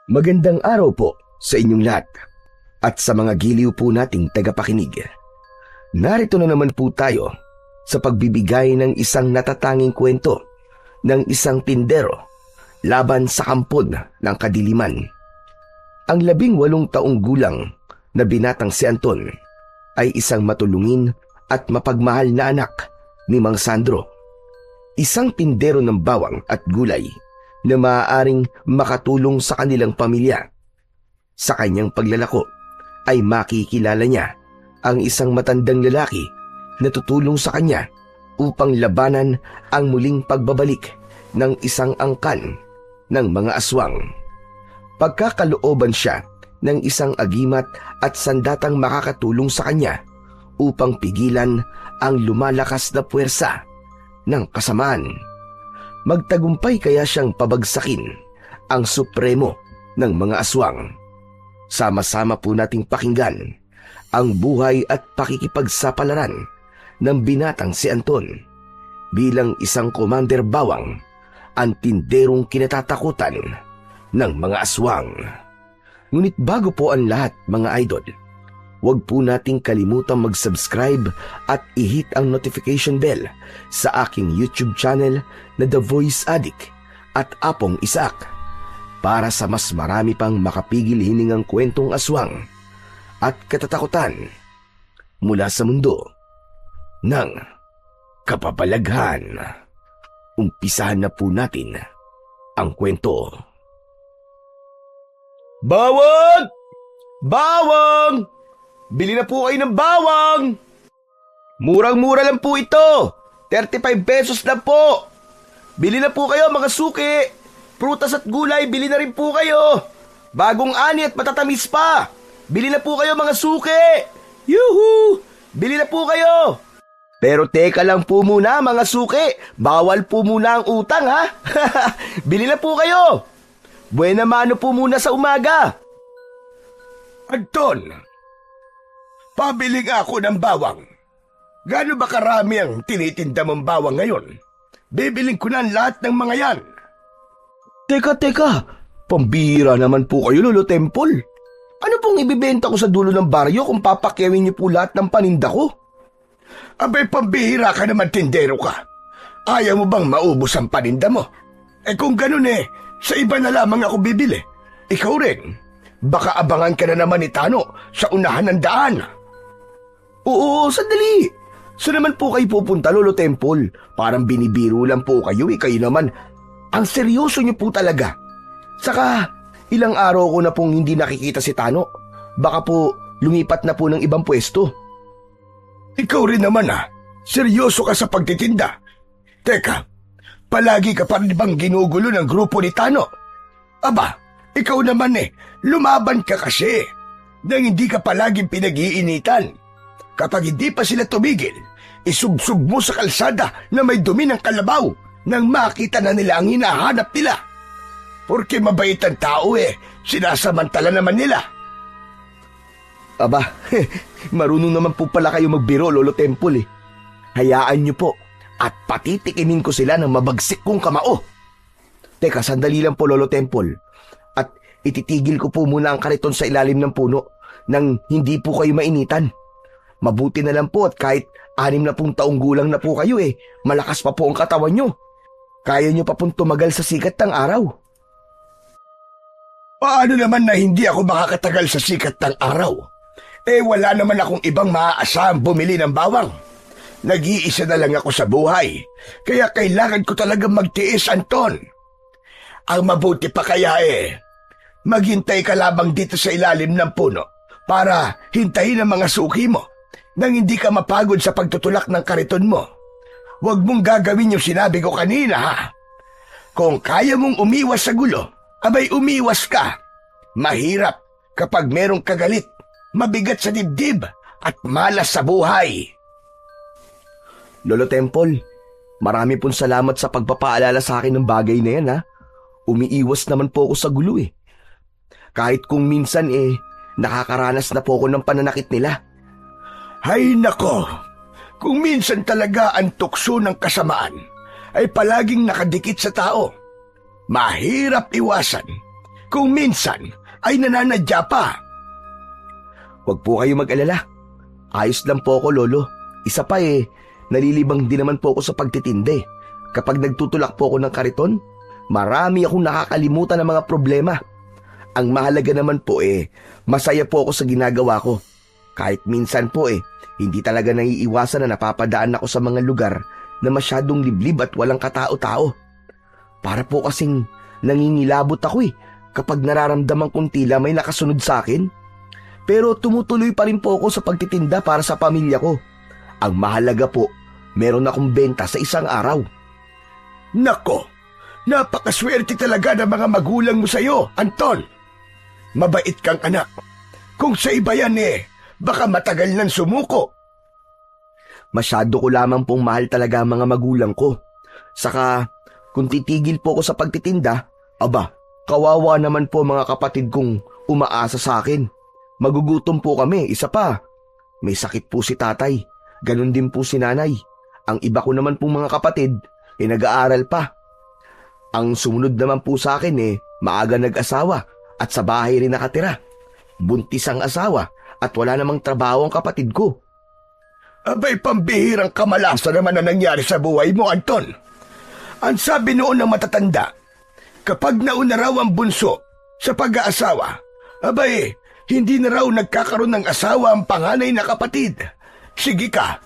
Magandang araw po sa inyong lahat at sa mga giliw po nating tagapakinig. Narito na naman po tayo sa pagbibigay ng isang natatanging kwento ng isang tindero laban sa kampon ng kadiliman. Ang 18 taong gulang na binatang si Anton ay isang matulungin at mapagmahal na anak ni Mang Sandro, isang tindero ng bawang at gulay na maaaring makatulong sa kanilang pamilya. Sa kanyang paglalako ay makikilala niya ang isang matandang lalaki na tutulong sa kanya upang labanan ang muling pagbabalik ng isang angkan ng mga aswang. Pagkakalooban siya ng isang agimat at sandatang makakatulong sa kanya upang pigilan ang lumalakas na puwersa ng kasamaan. Magtagumpay kaya siyang pabagsakin ang supremo ng mga aswang. Sama-sama po nating pakinggan ang buhay at pakikipagsapalaran ng binatang si Anton bilang isang commander bawang, ang tinderong kinatatakutan ng mga aswang. Ngunit bago po ang lahat, mga idol, huwag po nating kalimutang mag-subscribe at i-hit ang notification bell sa aking YouTube channel na The Voice Addict at Apong Isaac para sa mas marami pang makapigil hiningang kwentong aswang at katatakutan mula sa mundo ng kababalaghan. Umpisahan na po natin ang kwento. Bawang! Bawang! Bili na po kayo ng bawang! Murang-mura lang po ito! 35 pesos lang po! Bili na po kayo mga suki! Prutas at gulay, bili na rin po kayo! Bagong ani at matatamis pa! Bili na po kayo mga suki! Yuhu! Bili na po kayo! Pero teka lang po muna mga suki! Bawal po muna ang utang ha! Bili na po kayo! Buena mano po muna sa umaga! Anton! Pabili nga ako ng bawang. Gaano ba karami ang tinitinda mong bawang ngayon? Bibiling ko na ang lahat ng mga yan. Teka! Pambihira naman po kayo, Lolo Temple. Ano pong ibibenta ko sa dulo ng baryo kung papakyawin niyo po lahat ng paninda ko? Abay, pambihira ka naman, tindero ka. Ayaw mo bang maubos ang paninda mo? Kung ganun sa iba na lamang ako bibili. Ikaw rin. Baka abangan ka na naman ni Tano sa unahan ng daan. Oo, sandali. Saan naman po kayo pupunta, Lolo Temple? Parang binibiro lang po kayo Kayo naman, ang seryoso niyo po talaga. Saka, ilang araw ko na pong hindi nakikita si Tano. Baka po lumipat na po ng ibang pwesto. Ikaw rin naman seryoso ka sa pagtitinda. Teka, palagi ka pa rin bang ginugulo ng grupo ni Tano? Aba, ikaw naman lumaban ka kasi nang hindi ka palaging pinag-iinitan. Kapag hindi pa sila tumigil, isubsub mo sa kalsada na may dumi ng kalabaw nang makita na nila ang hinahanap nila. Porque mabait ang tao sinasamantala naman nila. Aba, marunong naman po pala kayo magbiro, Lolo Temple Hayaan niyo po at patitikimin ko sila ng mabagsik kong kamao. Teka, sandali lang po, Lolo Temple. At ititigil ko po muna ang kariton sa ilalim ng puno nang hindi po kayo mainitan. Mabuti na lang po at kahit 60 taong gulang na po kayo malakas pa po ang katawan nyo. Kaya nyo pa pong tumagal sa sikat ng araw. Paano naman na hindi ako makakatagal sa sikat ng araw? Wala naman akong ibang maaasahang bumili ng bawang. Nag-iisa na lang ako sa buhay, kaya kailangan ko talagang magtiis, Anton. Ang mabuti pa kaya maghintay ka lamang dito sa ilalim ng puno para hintayin ang mga suki mo nang hindi ka mapagod sa pagtutulak ng kariton mo. Huwag mong gagawin yung sinabi ko kanina ha. Kung kaya mong umiwas sa gulo, abay umiwas ka. Mahirap kapag merong kagalit, mabigat sa dibdib at malas sa buhay. Lolo Temple, marami pong salamat sa pagpapaalala sa akin ng bagay na yan Umiiwas naman po ako sa gulo Kahit kung minsan nakakaranas na po ako ng pananakit nila. Hay nako, kung minsan talaga ang tukso ng kasamaan ay palaging nakadikit sa tao. Mahirap iwasan Kung minsan ay nananadya pa. Huwag po kayo mag-alala. Ayos lang po ako, Lolo. Isa pa nalilibang din naman po ako sa pagtitinde. Kapag nagtutulak po ako ng kariton, marami akong nakakalimutan ng mga problema. Ang mahalaga naman po masaya po ako sa ginagawa ko. Kahit minsan po hindi talaga naiiwasan na napapadaan ako sa mga lugar na masyadong liblib at walang katao-tao. Para po kasing nangingilabot ako kapag nararamdaman kong tila may nakasunod sa akin. Pero tumutuloy pa rin po ako sa pagtitinda para sa pamilya ko. Ang mahalaga po, meron akong benta sa isang araw. Nako, napakaswerte talaga ng mga magulang mo sa'yo, Anton. Mabait kang anak. Kung sa iba yan baka matagal nang sumuko. Masyado ko lamang pong mahal talaga ang mga magulang ko. Saka, kung titigil po ako sa pagtitinda, kawawa naman po mga kapatid kong umaasa sa akin. Magugutom po kami, isa pa. May sakit po si tatay, ganun din po si nanay. Ang iba ko naman pong mga kapatid, nag-aaral pa. Ang sumunod naman po sa akin maaga nag-asawa at sa bahay rin nakatira. Buntis ang asawa at wala namang trabaho ang kapatid ko. Abay, pambihirang kamalasan naman na nangyari sa buhay mo, Anton. Ang sabi noon ng matatanda, kapag nauna raw ang bunso sa pag-aasawa, hindi na raw nagkakaroon ng asawa ang panganay na kapatid. Sige ka,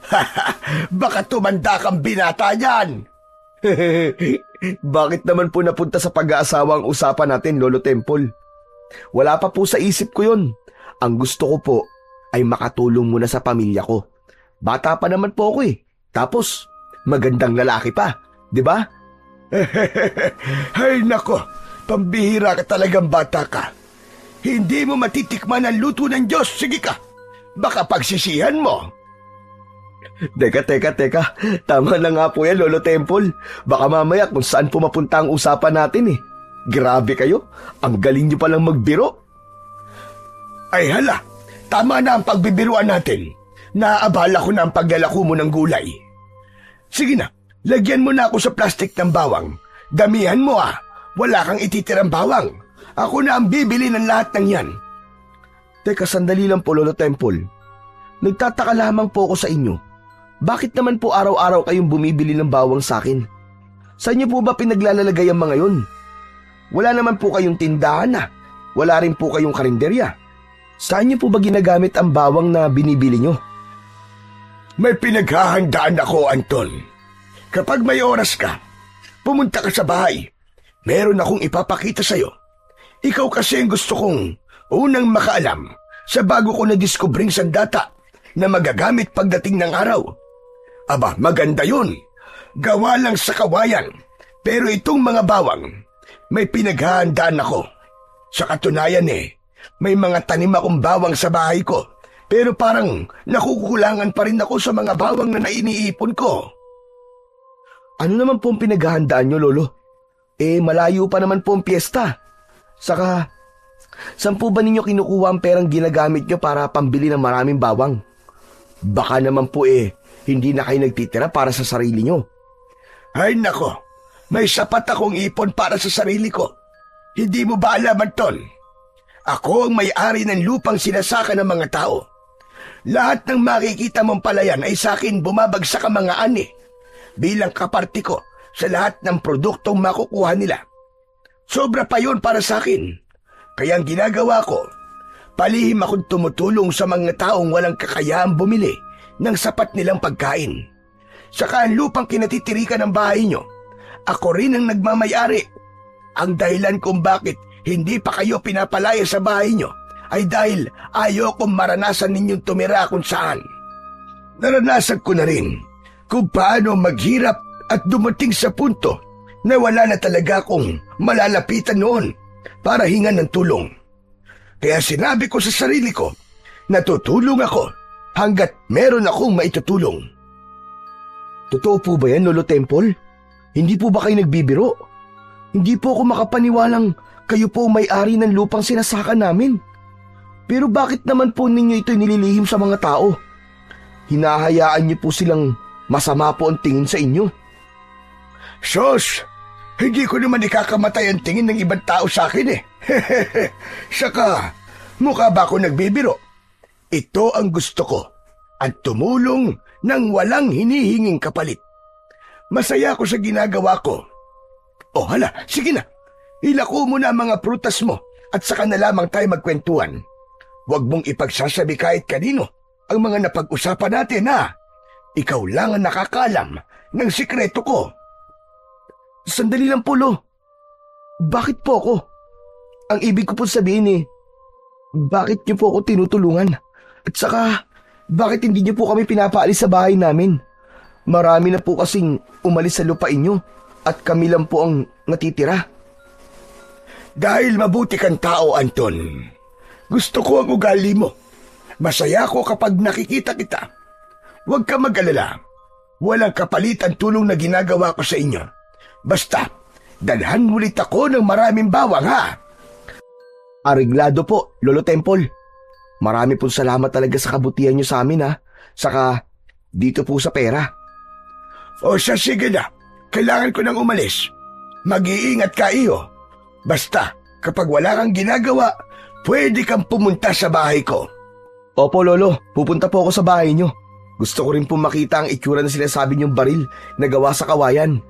baka tumanda kang binata yan. Bakit naman po napunta sa pag-aasawa ang usapan natin, Lolo Temple? Wala pa po sa isip ko yun. Ang gusto ko po ay makatulong muna sa pamilya ko. Bata pa naman po ako Tapos, magandang lalaki pa, di ba? Ay nako, pambihira ka talagang bata ka. Hindi mo matitikman ang luto ng Diyos. Sige ka, baka pagsisihan mo. Teka. Tama na nga po yan, Lolo Temple. Baka mamaya kung saan po mapunta ang usapan natin Grabe kayo, ang galing niyo palang magbiro. Ay hala, tama na ang pagbibiruan natin. Naabala ko na ang paglalako mo ng gulay. Sige na, lagyan mo na ako sa plastik ng bawang. Damihan mo wala kang ititirang bawang. Ako na ang bibili ng lahat ng yan. Teka, sandali lang po, Lolo Temple. Nagtataka lamang po ako sa inyo. Bakit naman po araw-araw kayong bumibili ng bawang sa akin? Saan niyo po ba pinaglalalagay ang mga yun? Wala naman po kayong tindahan Wala rin po kayong karinderya. Saan niyo po ba ginagamit ang bawang na binibili niyo? May pinaghahandaan ako, Anton. Kapag may oras ka, pumunta ka sa bahay. Meron akong ipapakita sa'yo. Ikaw kasi ang gusto kong unang makaalam sa bago ko na-discovering sandata na magagamit pagdating ng araw. Maganda yun. Gawa lang sa kawayan. Pero itong mga bawang, may pinaghahandaan ako. Sa katunayan may mga tanim akong bawang sa bahay ko. Pero parang nakukulangan pa rin ako sa mga bawang na nainiipon ko. Ano naman po ang pinaghahandaan nyo, Lolo? Malayo pa naman po ang piyesta. Saka, saan po ba ninyo kinukuha ang perang ginagamit nyo para pambili ng maraming bawang? Baka naman po hindi na kayo nagtitira para sa sarili nyo. Ay nako, may sapat akong ipon para sa sarili ko. Hindi mo ba alam, Anton? Ako ang may-ari ng lupang sinasaka ng mga tao. Lahat ng makikita mong palayan ay sa akin bumabagsak ang mga ani bilang kaparti ko sa lahat ng produktong makukuha nila. Sobra pa yun para sa akin. Kaya ang ginagawa ko, palihim akong tumutulong sa mga taong walang kakayahang bumili ng sapat nilang pagkain. Saka ang lupang kinatitirikan ng bahay nyo, ako rin ang nagmamayari. Ang dahilan kung bakit hindi pa kayo pinapalaya sa bahay nyo ay dahil ayokong maranasan ninyong tumira kung saan. Naranasan ko na rin kung paano maghirap at dumating sa punto na wala na talaga akong malalapitan noon para hingan ng tulong. Kaya sinabi ko sa sarili ko, natutulong ako hanggat meron akong maitutulong. Totoo po ba yan, Lolo Temple? Hindi po ba kayo nagbibiro? Hindi po ako makapaniwalang kayo po may-ari ng lupang sinasaka namin. Pero bakit naman po ninyo ito nililihim sa mga tao? Hinahayaan niyo po silang masama po ang tingin sa inyo. Sos, Hindi ko naman ikakamatay ang tingin ng ibang tao sa akin eh. Saka, mukha ba ako nagbibiro? Ito ang gusto ko at tumulong ng walang hinihinging kapalit. Masaya ako sa ginagawa ko. O hala, sige na. Ilako mo na ang mga prutas mo at saka na lamang tayo magkwentuhan. Huwag mong ipagsasabi kahit kanino ang mga napag-usapan natin, ha? Ikaw lang ang nakakalam ng sikreto ko. Sandali lang po, Lo. Bakit po ako? Ang ibig ko po sabihin bakit niyo po ako tinutulungan? At saka, bakit hindi niyo po kami pinapaalis sa bahay namin? Marami na po kasing umalis sa lupain niyo at kami lang po ang natitira. Dahil mabuti kang tao, Anton. Gusto ko ang ugali mo. Masaya ko kapag nakikita kita. Huwag ka mag-alala. Walang kapalit ang tulong na ginagawa ko sa inyo. Basta, dalhan ulit ako ng maraming bawang, ha? Areglado po, Lolo Temple. Marami pong salamat talaga sa kabutihan niyo sa amin, ha. Saka, dito po sa pera. O siya, sige na. Kailangan ko nang umalis. Mag-iingat ka, iyo. Basta, kapag wala kang ginagawa, pwede kang pumunta sa bahay ko. Opo, Lolo. Pupunta po ako sa bahay niyo. Gusto ko rin po makita ang itsura na sinasabi niyong baril na gawa sa kawayan.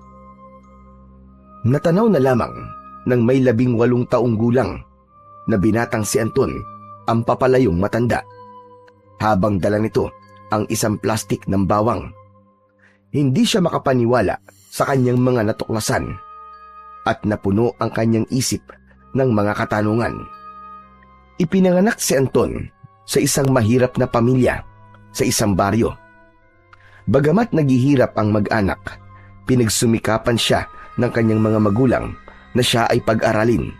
Natanaw na lamang ng may 18 taong gulang na binatang si Anton ang papalayong matanda. Habang dala nito ang isang plastik ng bawang. Hindi siya makapaniwala sa kanyang mga natuklasan at napuno ang kanyang isip ng mga katanungan. Ipinanganak si Anton sa isang mahirap na pamilya sa isang baryo. Bagamat naghihirap ang mag-anak, pinagsumikapan siya ng kanyang mga magulang na siya ay pag-aralin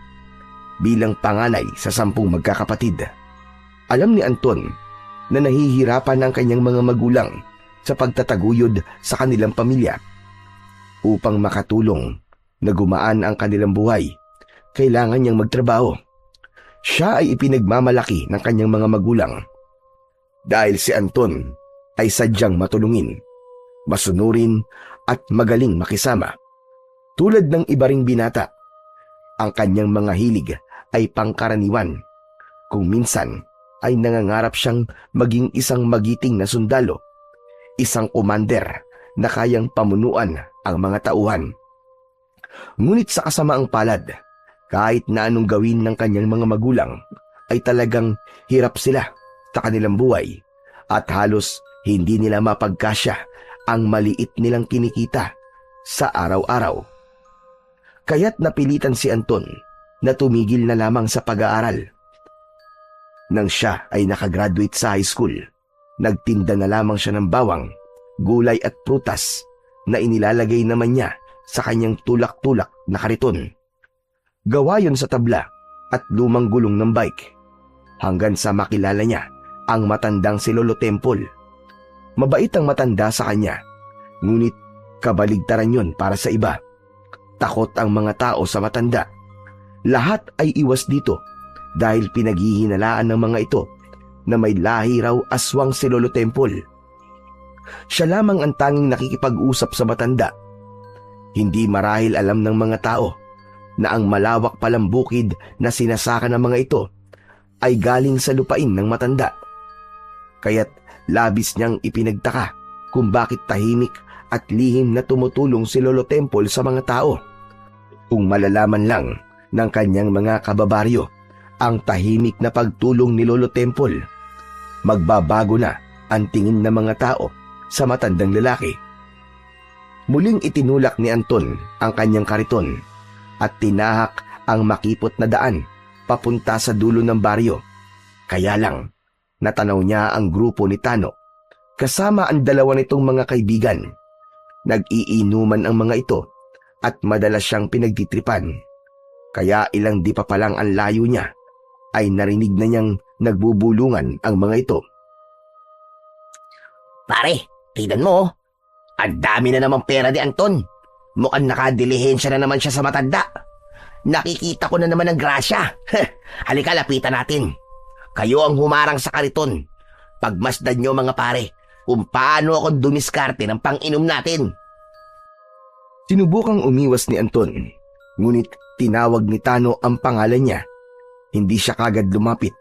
bilang panganay sa 10 magkakapatid. Alam ni Anton na nahihirapan ang kanyang mga magulang sa pagtataguyod sa kanilang pamilya. Upang makatulong na gumaan ang kanilang buhay, kailangan niyang magtrabaho. Siya ay ipinagmamalaki ng kanyang mga magulang. Dahil si Anton ay sadyang matulungin, masunurin at magaling makisama. Tulad ng iba ring binata, ang kanyang mga hilig ay pangkaraniwan. Kung minsan ay nangangarap siyang maging isang magiting na sundalo, isang commander na kayang pamunuan ang mga tauhan. Ngunit sa kasamaang palad, kahit na anong gawin ng kanyang mga magulang, ay talagang hirap sila sa kanilang buhay at halos hindi nila mapagkasya ang maliit nilang kinikita sa araw-araw. Kaya't napilitan si Anton na tumigil na lamang sa pag-aaral. Nang siya ay nakagraduate sa high school, nagtinda na lamang siya ng bawang, gulay at prutas na inilalagay naman niya sa kanyang tulak-tulak na kariton. Gawa yon sa tabla at lumang gulong ng bike hanggang sa makilala niya ang matandang si Lolo Temple. Mabait ang matanda sa kanya, ngunit kabaligtaran yon para sa iba. Takot ang mga tao sa matanda. Lahat ay iwas dito dahil pinaghihinalaan ng mga ito na may lahi raw aswang si Lolo Temple. Siya lamang ang tanging nakikipag-usap sa matanda. Hindi marahil alam ng mga tao na ang malawak palang bukid na sinasaka ng mga ito ay galing sa lupain ng matanda. Kaya't labis niyang ipinagtaka kung bakit tahimik at lihim na tumutulong si Lolo Temple sa mga tao. Kung malalaman lang ng kanyang mga kababaryo ang tahimik na pagtulong ni Lolo Temple, magbabago na ang tingin ng mga tao sa matandang lalaki. Muling itinulak ni Anton ang kanyang kariton at tinahak ang makipot na daan papunta sa dulo ng baryo. Kaya lang, natanaw niya ang grupo ni Tano kasama ang 2 nitong mga kaibigan. Nag-iinuman ang mga ito at madalas siyang pinagtitripan. Kaya ilang di pa palang ang layo niya ay narinig na niyang nagbubulungan ang mga ito. Pare, tignan mo. Ang dami na namang pera ni Anton. Mukhang nakadilihensya na naman siya sa matanda. Nakikita ko na naman ang grasya. Halika, lapitan natin. Kayo ang humarang sa kariton. Pagmasdan nyo mga pare kung paano ako dumiskarte ng pang-inom natin. Sinubukang umiwas ni Anton Ngunit tinawag ni Tano ang pangalan niya. Hindi siya kagad lumapit,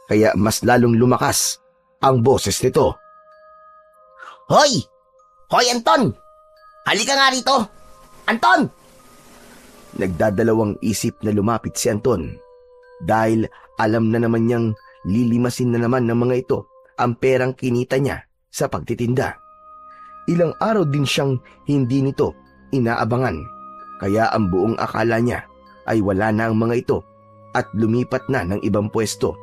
kaya mas lalong lumakas ang boses nito. Hoy! Hoy, Anton! Halika nga rito! Anton! Nagdadalawang isip na lumapit si Anton dahil alam na naman niyang lilimasin na naman ng mga ito ang perang kinita niya sa pagtitinda. Ilang araw din siyang hindi nito inaabangan, kaya ang buong akala niya ay wala na ang mga ito at lumipat na ng ibang pwesto.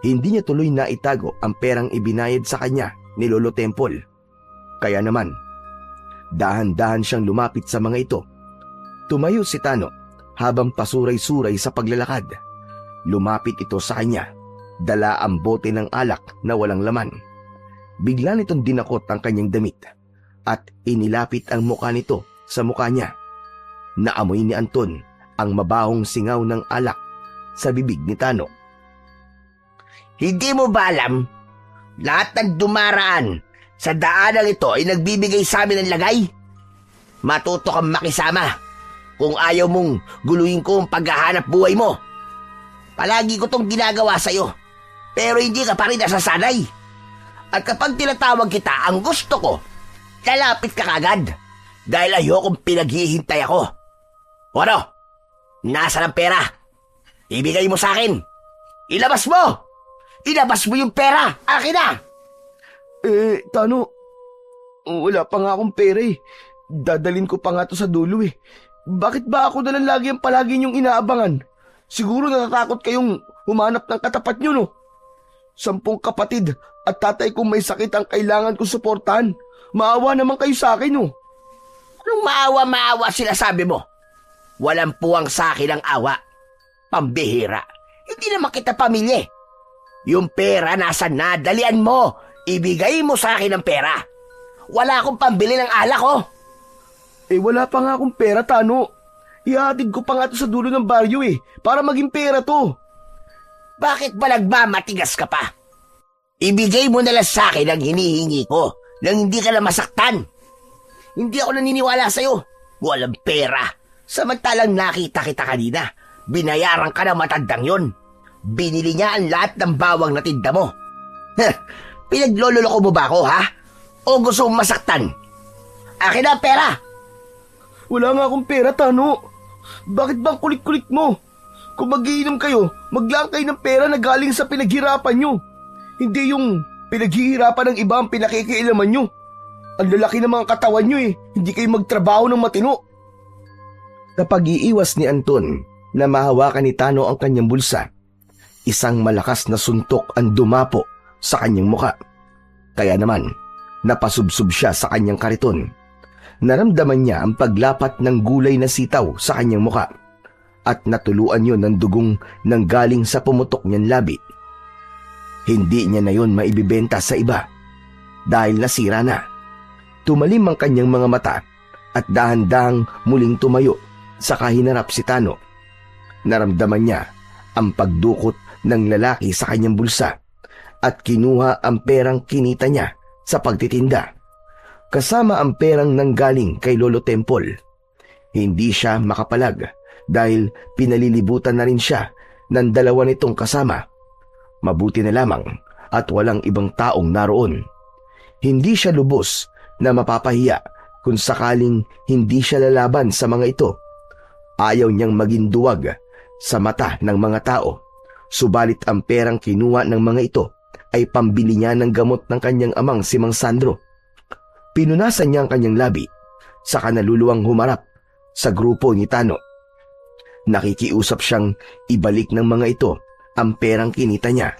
Hindi niya tuloy na itago ang perang ibinayad sa kanya ni Lolo Temple. Kaya naman, dahan-dahan siyang lumapit sa mga ito. Tumayo si Tano habang pasuray-suray sa paglalakad. Lumapit ito sa kanya, dala ang bote ng alak na walang laman. Bigla nitong dinakot ang kanyang damit at inilapit ang muka nito sa muka niya. Naamoy ni Anton ang mabahong singaw ng alak sa bibig ni Tano. Hindi mo ba alam? Lahat ng dumaraan sa daanang ito ay nagbibigay sa amin ng lagay. Matuto kang makisama kung ayaw mong guluhin ko ang paghahanap buhay mo. Palagi ko tong ginagawa sa'yo, pero hindi ka pa rin nasasanay. At kapag tinatawag kita, ang gusto ko, lalapit ka kagad dahil ayokong pinaghihintay ako. O ano? Nasaan ang pera? Ibigay mo sa akin. Ilabas mo! Ilabas mo yung pera! Akin na! Tano, wala pa nga akong pera eh. Dadalin ko pa nga to sa dulo eh. Bakit ba ako na lang lagi ang palagi niyong inaabangan? Siguro natatakot kayong humanap ng katapat niyo, no? 10 kapatid at tatay kong may sakit ang kailangan kong suportahan. Maawa naman kayo sa akin, no? Anong maawa sila sabi mo? Walang puwang sa akin ang awa. Pambihira. Hindi naman kita pamilya. Yung pera nasa na, dalian mo. Ibigay mo sa akin ang pera. Wala akong pambili ng alak, oh. Wala pa nga akong pera, Tano. Ihatid ko pa nga to sa dulo ng baryo eh, para maging pera to. Bakit ba nagmamatigas ka pa? Ibigay mo na lang sa akin ang hinihingi ko nang hindi ka na masaktan. Hindi ako naniniwala sa'yo. Walang pera. Samantalang nakita kita kanina. Binayaran ka ng matandang yon. Binili niya ang lahat ng bawang na tinda mo. Pinaglololoko mo ba ako, ha? O gusto mong masaktan? Akin na ang pera! Wala nga akong pera, Tano. Bakit bang kulit-kulit mo? Kung magiinom kayo, maglaan kayo ng pera na galing sa pinaghirapan nyo. Hindi yung pinaghihirapan ng iba ang pinakikialaman nyo. Ang lalaki ng mga katawan nyo eh. Hindi kayo magtrabaho ng matino. Kapag iiwas ni Anton na mahawakan ni Tano ang kanyang bulsa, isang malakas na suntok ang dumapo sa kanyang muka. Kaya naman, napasubsob siya sa kanyang kariton. Naramdaman niya ang paglapat ng gulay na sitaw sa kanyang muka at natuluan yun ng dugong nanggaling sa pumutok niyang labi. Hindi niya na yun maibibenta sa iba dahil nasira na. Tumalim ang kanyang mga mata at dahan-dahang muling tumayo sa kahinarap si Tano. Naramdaman niya ang pagdukot ng lalaki sa kanyang bulsa at kinuha ang perang kinita niya sa pagtitinda. Kasama ang perang nanggaling kay Lolo Temple. Hindi siya makapalag dahil pinalilibutan na rin siya ng dalawa nitong kasama. Mabuti na lamang at walang ibang taong naroon. Hindi siya lubos na mapapahiya kung sakaling hindi siya lalaban sa mga ito. Ayaw niyang maging duwag sa mata ng mga tao. Subalit ang perang kinuha ng mga ito ay pambili niya ng gamot ng kanyang amang si Mang Sandro. Pinunasan niya ang kanyang labi, saka naluluwang humarap sa grupo ni Tano. Nakikiusap siyang ibalik ng mga ito ang perang kinita niya.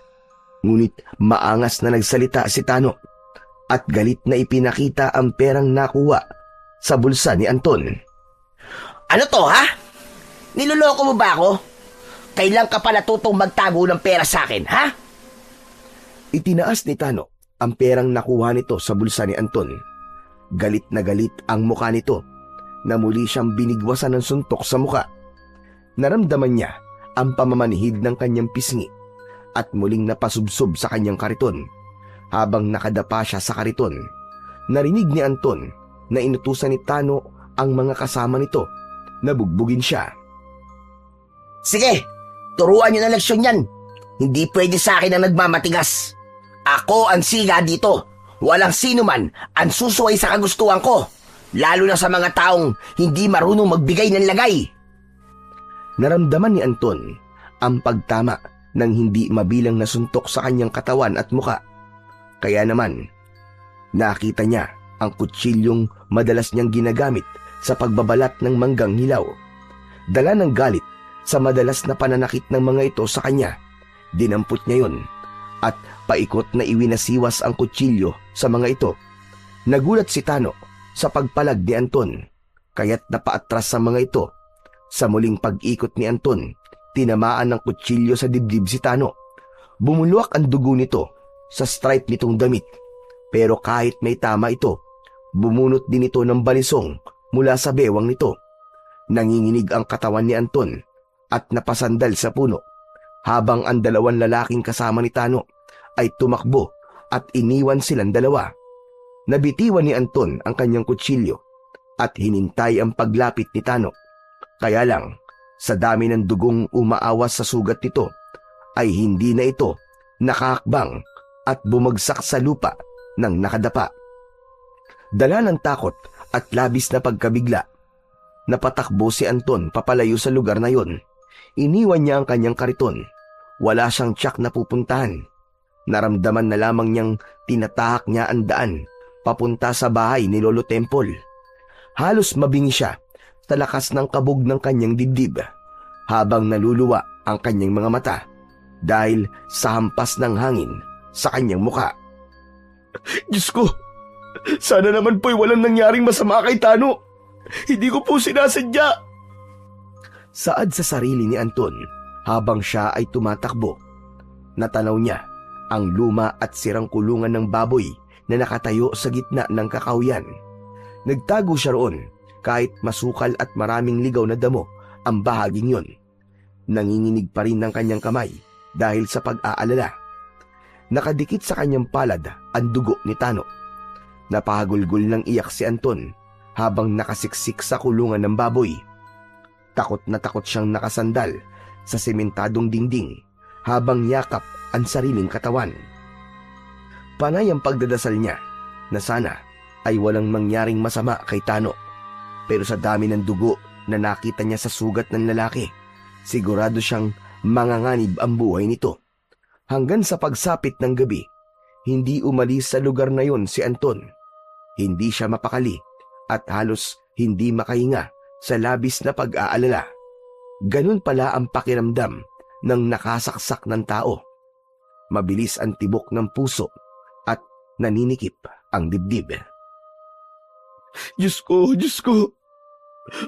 Ngunit maangas na nagsalita si Tano at galit na ipinakita ang perang nakuha sa bulsa ni Anton. Ano to, ha? Niloloko mo ba ako? Kailan ka pa natutong magtago ng pera sa akin, ha? Itinaas ni Tano ang perang nakuha nito sa bulsa ni Anton. Galit na galit ang muka nito na muli siyang binigwasan ng suntok sa muka. Naramdaman niya ang pamamanhid ng kanyang pisngi at muling napasubsob sa kanyang kariton. Habang nakadapa siya sa kariton, narinig ni Anton na inutusan ni Tano ang mga kasama nito na bugbugin siya. Sige, turuan niyo na leksyon yan. Hindi pwede sa akin ang nagmamatigas. Ako ang siga dito. Walang sino man ang susuway sa kagustuhan ko. Lalo na sa mga taong hindi marunong magbigay ng lagay. Naramdaman ni Anton ang pagtama ng hindi mabilang na suntok sa kanyang katawan at muka. Kaya naman, nakita niya ang kutsilyong madalas niyang ginagamit sa pagbabalat ng manggang hilaw. Dala ng galit sa madalas na pananakit ng mga ito sa kanya, dinampot niya yun at paikot na iwinasiwas ang kutsilyo sa mga ito. Nagulat si Tano sa pagpalag ni Anton, kaya't napaatras sa mga ito. Sa muling pag-ikot ni Anton, tinamaan ng kutsilyo sa dibdib si Tano. Bumulwak ang dugo nito sa stripe nitong damit. Pero kahit may tama ito, bumunot din ito ng balisong mula sa bewang nito. Nanginginig ang katawan ni Anton at napasandal sa puno, habang ang dalawang lalaking kasama ni Tano ay tumakbo at iniwan silang dalawa. Nabitiwan ni Anton ang kanyang kutsilyo at hinintay ang paglapit ni Tano. Kaya lang, sa dami ng dugong umaawas sa sugat nito, ay hindi na ito nakahakbang at bumagsak sa lupa ng nakadapa. Dala ng takot at labis na pagkabigla, napatakbo si Anton papalayo sa lugar na yon. Iniwan niya ang kanyang kariton. Wala siyang tiyak na pupuntahan. Naramdaman na lamang niyang tinatahak niya ang daan papunta sa bahay ni Lolo Temple. Halos mabingi siya sa lakas ng kabog ng kanyang dibdib habang naluluwa ang kanyang mga mata dahil sa hampas ng hangin sa kanyang muka. Diyos ko, sana naman po'y walang nangyaring masama kay Tano. Hindi ko po sinasadya. Saad sa sarili ni Anton habang siya ay tumatakbo. Natanaw niya ang luma at sirang kulungan ng baboy na nakatayo sa gitna ng kakahuyan. Nagtago siya roon kahit masukal at maraming ligaw na damo ang bahaging yon. Nanginginig pa rin ng kanyang kamay dahil sa pag-aalala. Nakadikit sa kanyang palad ang dugo ni Tano. Napahagulgol ng iyak si Anton habang nakasiksik sa kulungan ng baboy. Takot na takot siyang nakasandal sa sementadong dingding habang yakap ang sariling katawan. Panay ang pagdadasal niya na sana ay walang mangyaring masama kay Tano. Pero sa dami ng dugo na nakita niya sa sugat ng lalaki, sigurado siyang manganganib ang buhay nito. Hanggang sa pagsapit ng gabi, hindi umalis sa lugar na yon si Anton. Hindi siya mapakali at halos hindi makahinga sa labis na pag-aalala. Ganun pala ang pakiramdam ng nakasaksak ng tao. Mabilis ang tibok ng puso at naninikip ang dibdib. Diyos ko, Diyos ko.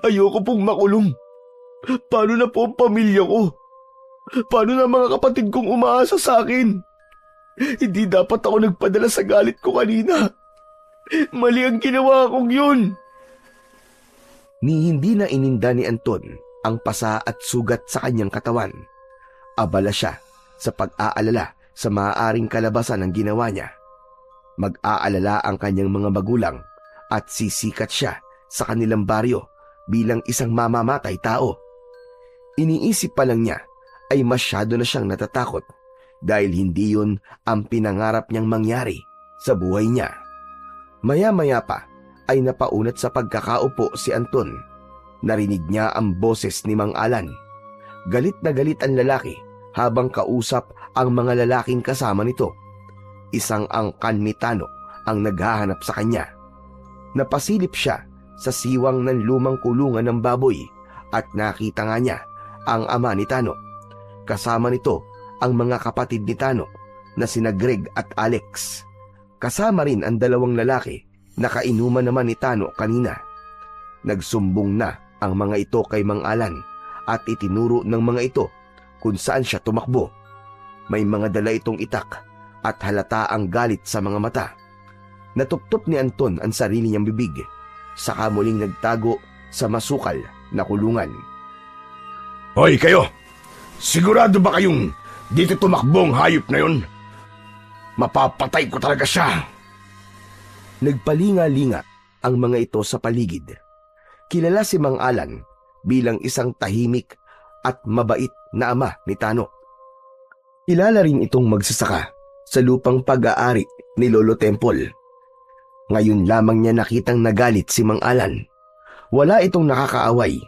Ayoko pong makulong. Paano na po ang pamilya ko? Paano na mga kapatid kong umaasa sa akin? Hindi dapat ako nagpadala sa galit ko kanina. Mali ang ginawa kong yun. Ni hindi na ininda ni Anton ang pasa at sugat sa kanyang katawan. Abala siya sa pag-aalala sa maaaring kalabasan ng ginawa niya. Mag-aalala ang kanyang mga magulang at sisikat siya sa kanilang baryo bilang isang mamamatay tao. Iniisip pa lang niya ay masyado na siyang natatakot dahil hindi yun ang pinangarap niyang mangyari sa buhay niya. Maya-maya pa ay napaunat sa pagkakaupo si Anton. Narinig niya ang boses ni Mang Alan. Galit na galit ang lalaki habang kausap ang mga lalaking kasama nito. Isang angkan ni Tano ang naghahanap sa kanya. Napasilip siya sa siwang ng lumang kulungan ng baboy at nakita nga niya ang ama ni Tano. Kasama nito ang mga kapatid ni Tano na sina Greg at Alex. Kasama rin ang dalawang lalaki na kainuman naman ni Tano kanina. Nagsumbong na ang mga ito kay Mang Alan at itinuro ng mga ito kung saan siya tumakbo. May mga dala itong itak at halata ang galit sa mga mata. Natuptop ni Anton ang sarili niyang bibig, saka muling nagtago sa masukal na kulungan. Hoy kayo! Sigurado ba kayong dito tumakbong hayop na yun? Mapapatay ko talaga siya. Nagpalinga-linga ang mga ito sa paligid. Kilala si Mang Alan bilang isang tahimik at mabait na ama ni Tano. Kilala rin itong magsasaka sa lupang pag-aari ni Lolo Temple. Ngayon lamang niya nakitang nagalit si Mang Alan. Wala itong nakakaaway.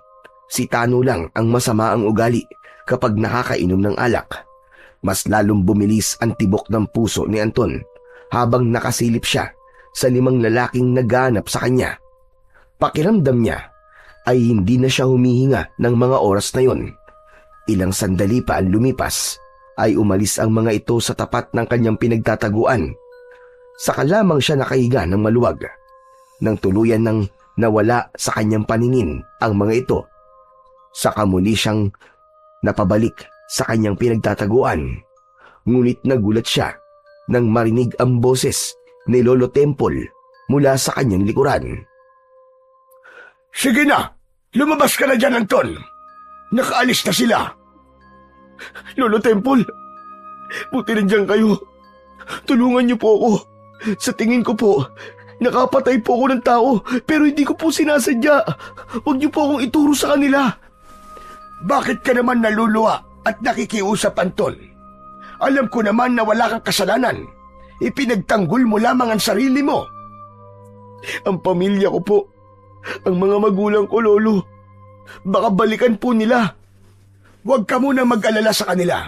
Si Tano lang ang masama ang ugali kapag nakakainom ng alak. Mas lalong bumilis ang tibok ng puso ni Anton habang nakasilip siya sa 5 lalaking naghanap sa kanya. Pakiramdam niya ay hindi na siya humihinga ng mga oras na yon. Ilang sandali pa ang lumipas ay umalis ang mga ito sa tapat ng kanyang pinagtataguan. Saka lamang siya nakahiga ng maluwag. Nang tuluyan ng nawala sa kanyang paningin ang mga ito, saka muli siyang napabalik sa kanyang pinagtataguan. Ngunit nagulat siya nang marinig ang boses ni Lolo Temple mula sa kanyang likuran. Sige na! Lumabas ka na dyan, Anton! Nakaalis na sila! Lolo Temple, buti rin dyan kayo. Tulungan niyo po ako. Sa tingin ko po, nakapatay po ako ng tao pero hindi ko po sinasadya. Huwag niyo po akong ituro sa kanila. Bakit ka naman naluluwa at nakikiusap, Anton? Alam ko naman na wala kang kasalanan. Ipinagtanggol mo lamang ang sarili mo. Ang pamilya ko po, ang mga magulang ko, Lolo, baka balikan po nila. Huwag ka muna mag-alala sa kanila.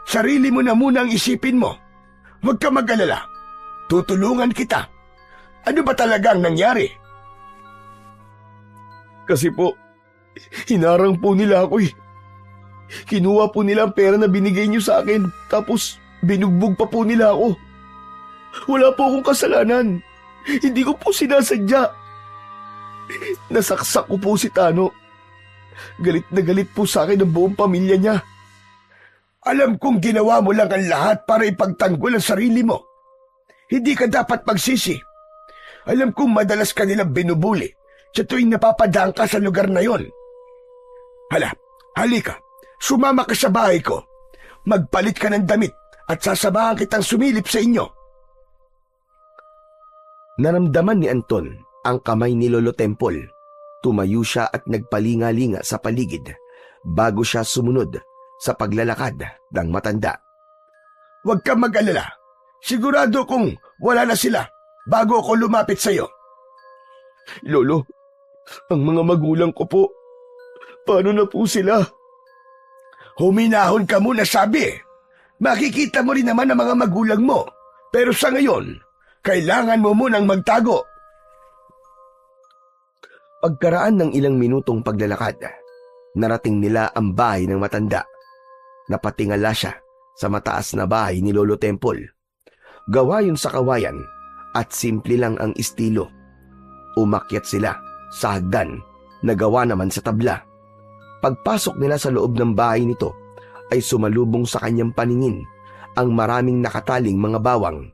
Sarili mo na muna ang isipin mo. Huwag ka mag-alala. Tutulungan kita. Ano ba talaga ang nangyari? Kasi po, hinarang po nila ako eh. Kinuha po nila ang pera na binigay niyo sa akin, tapos binugbog pa po nila ako. Wala po akong kasalanan. Hindi ko po sinasadya. Nasaksak ko po si Tano. Galit na galit po sa akin ang buong pamilya niya. Alam kong ginawa mo lang ang lahat para ipagtanggol ang sarili mo. Hindi ka dapat magsisi. Alam kong madalas ka nilang binubuli sa tuwing napapadaan ka sa lugar na yon. Halika. Sumama ka sa bahay ko. Magpalit ka ng damit at sasamahan kitang sumilip sa inyo. Naramdaman ni Anton ang kamay ni Lolo Temple. Tumayo siya at nagpalinga-linga sa paligid bago siya sumunod sa paglalakad ng matanda. Huwag kang mag-alala. Sigurado kong wala na sila bago ako lumapit sa iyo. Lolo, ang mga magulang ko po, paano na po sila? Huminahon ka muna, sabi. Makikita mo rin naman ang mga magulang mo. Pero sa ngayon, kailangan mo munang magtago. Pagkaraan ng ilang minutong paglalakad, narating nila ang bahay ng matanda. Napatingala siya sa mataas na bahay ni Lolo Temple. Gawa yun sa kawayan at simple lang ang estilo. Umakyat sila sa hagdan na gawa naman sa tabla. Pagpasok nila sa loob ng bahay nito ay sumalubong sa kanyang paningin ang maraming nakataling mga bawang.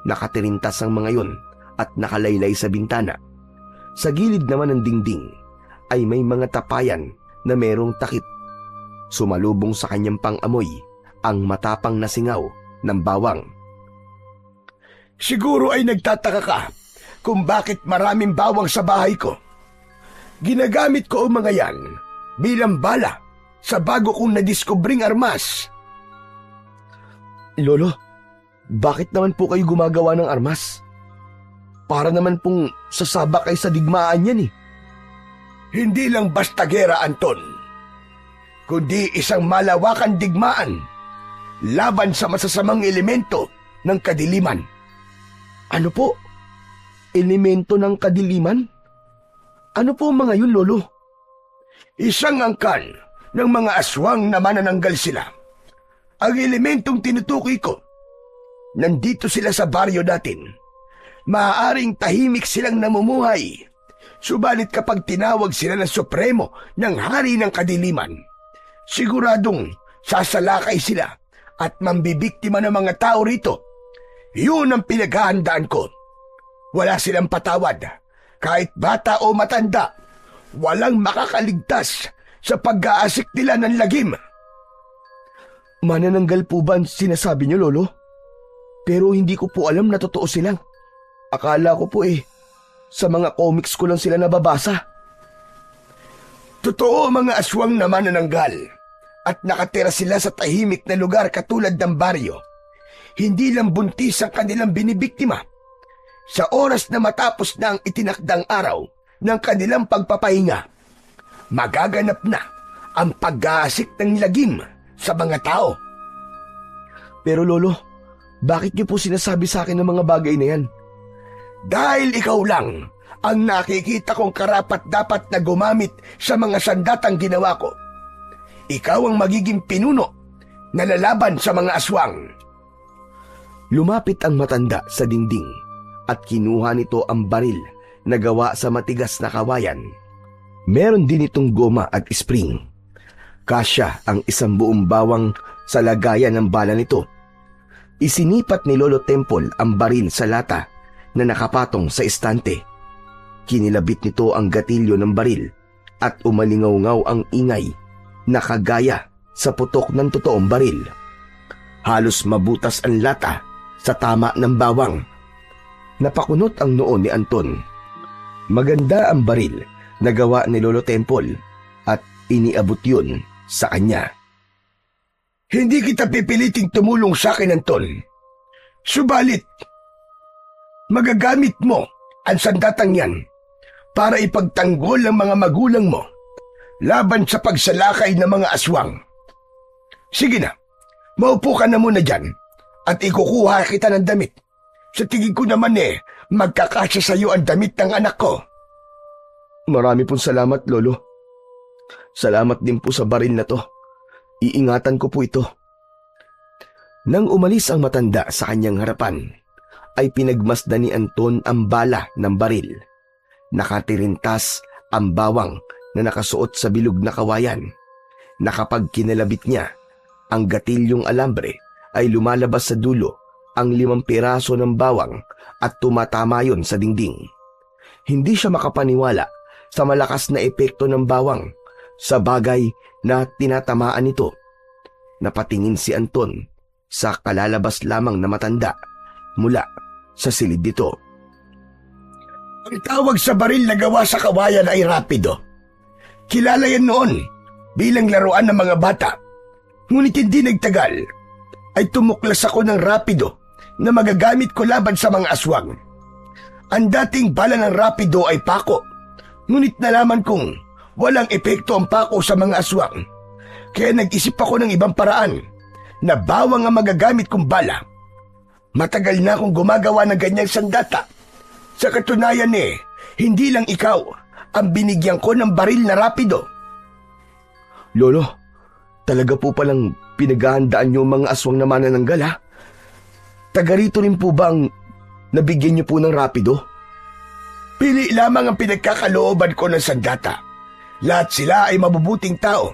Nakatirintas ang mga yon at nakalaylay sa bintana. Sa gilid naman ng dingding ay may mga tapayan na merong takip. Sumalubong sa kanyang pang-amoy ang matapang na singaw ng bawang. Siguro ay nagtataka ka kung bakit maraming bawang sa bahay ko. Ginagamit ko ang mga yan bilang bala sa bago kong nadiskubring armas. Lolo, bakit naman po kayo gumagawa ng armas? Para naman pong sasabak kayo sa digmaan yan eh. Hindi lang basta gera, Anton, kundi isang malawakan digmaan laban sa masasamang elemento ng kadiliman. Ano po? Elemento ng kadiliman? Ano po mga yun, Lolo? Isang angkan ng mga aswang na manananggal sila. Ang elementong tinutukoy ko, nandito sila sa baryo natin. Maaaring tahimik silang namumuhay. Subalit kapag tinawag sila ng supremo ng hari ng kadiliman, siguradong sasalakay sila at mambibiktima ng mga tao rito. Yun ang pinaghahandaan ko. Wala silang patawad. Kahit bata o matanda, walang makakaligtas sa pag-aasik nila ng lagim. Manananggal po ba ang sinasabi niyo, Lolo? Pero hindi ko po alam na totoo sila. Akala ko po sa mga comics ko lang sila nababasa. Totoo mga aswang na manananggal. at nakatira sila sa tahimik na lugar katulad ng baryo. Hindi lang buntis ang kanilang binibiktima. Sa oras na matapos na ang itinakdang araw ng kanilang pagpapahinga, magaganap na ang pag-aasik ng lagim sa mga tao. Pero Lolo, bakit niyo po sinasabi sa akin ng mga bagay na yan? Dahil ikaw lang ang nakikita kong karapat-dapat na gumamit sa mga sandatang ginawa ko. Ikaw ang magiging pinuno na lalaban sa mga aswang. Lumapit ang matanda sa dingding at kinuha nito ang baril na gawa sa matigas na kawayan. Meron din itong goma at spring. Kasya ang isang buong bawang sa lagayan ng bala nito. Isinipat ni Lolo Temple ang baril sa lata na nakapatong sa estante. Kinilabit nito ang gatilyo ng baril at umalingaw-ngaw ang ingay na kagaya sa putok ng totoong baril. Halos mabutas ang lata sa tama ng bawang. Napakunot ang noo ni Anton. Maganda ang baril na gawa ni Lolo Temple at iniabot yun sa kanya. Hindi kita pipiliting tumulong sa akin, Anton. Subalit, magagamit mo ang sandatang yan para ipagtanggol ang mga magulang mo laban sa pagsalakay ng mga aswang. Sige na, maupo ka na muna dyan at ikukuha kita ng damit. Sa tingin ko naman magkakasya sa iyo ang damit ng anak ko. Marami pong salamat, Lolo. Salamat din po sa baril na to. Iingatan ko po ito. Nang umalis ang matanda sa kanyang harapan, ay pinagmasdan ni Anton ang bala ng baril. Nakatirintas ang bawang na nakasuot sa bilog na kawayan. Na kapag kinalabit niya, ang gatilyong alambre ay lumalabas sa dulo ang 5 piraso ng bawang at tumatama yon sa dingding. Hindi siya makapaniwala sa malakas na epekto ng bawang sa bagay na tinatamaan nito. Napatingin si Anton sa kalalabas lamang na matanda mula sa silid nito. Ang tawag sa baril na gawa sa kawayan ay rapido. Kilala yan noon bilang laruan ng mga bata. Ngunit hindi nagtagal ay tumuklas ako ng rapido na magagamit ko laban sa mga aswang. Ang dating bala ng rapido ay pako, ngunit nalaman kong walang epekto ang pako sa mga aswang. Kaya nag-isip ako ng ibang paraan na bawang ang magagamit kong bala. Matagal na akong gumagawa ng ganyang sandata. Sa katunayan hindi lang ikaw ang binigyan ko ng baril na rapido. Lolo, talaga po palang pinaghahandaan niyo mga aswang na manananggal, ha? Taga rito rin po ba ang nabigyan niyo po ng rapido? Pili lamang ang pinagkakalooban ko ng sandata. Lahat sila ay mabubuting tao,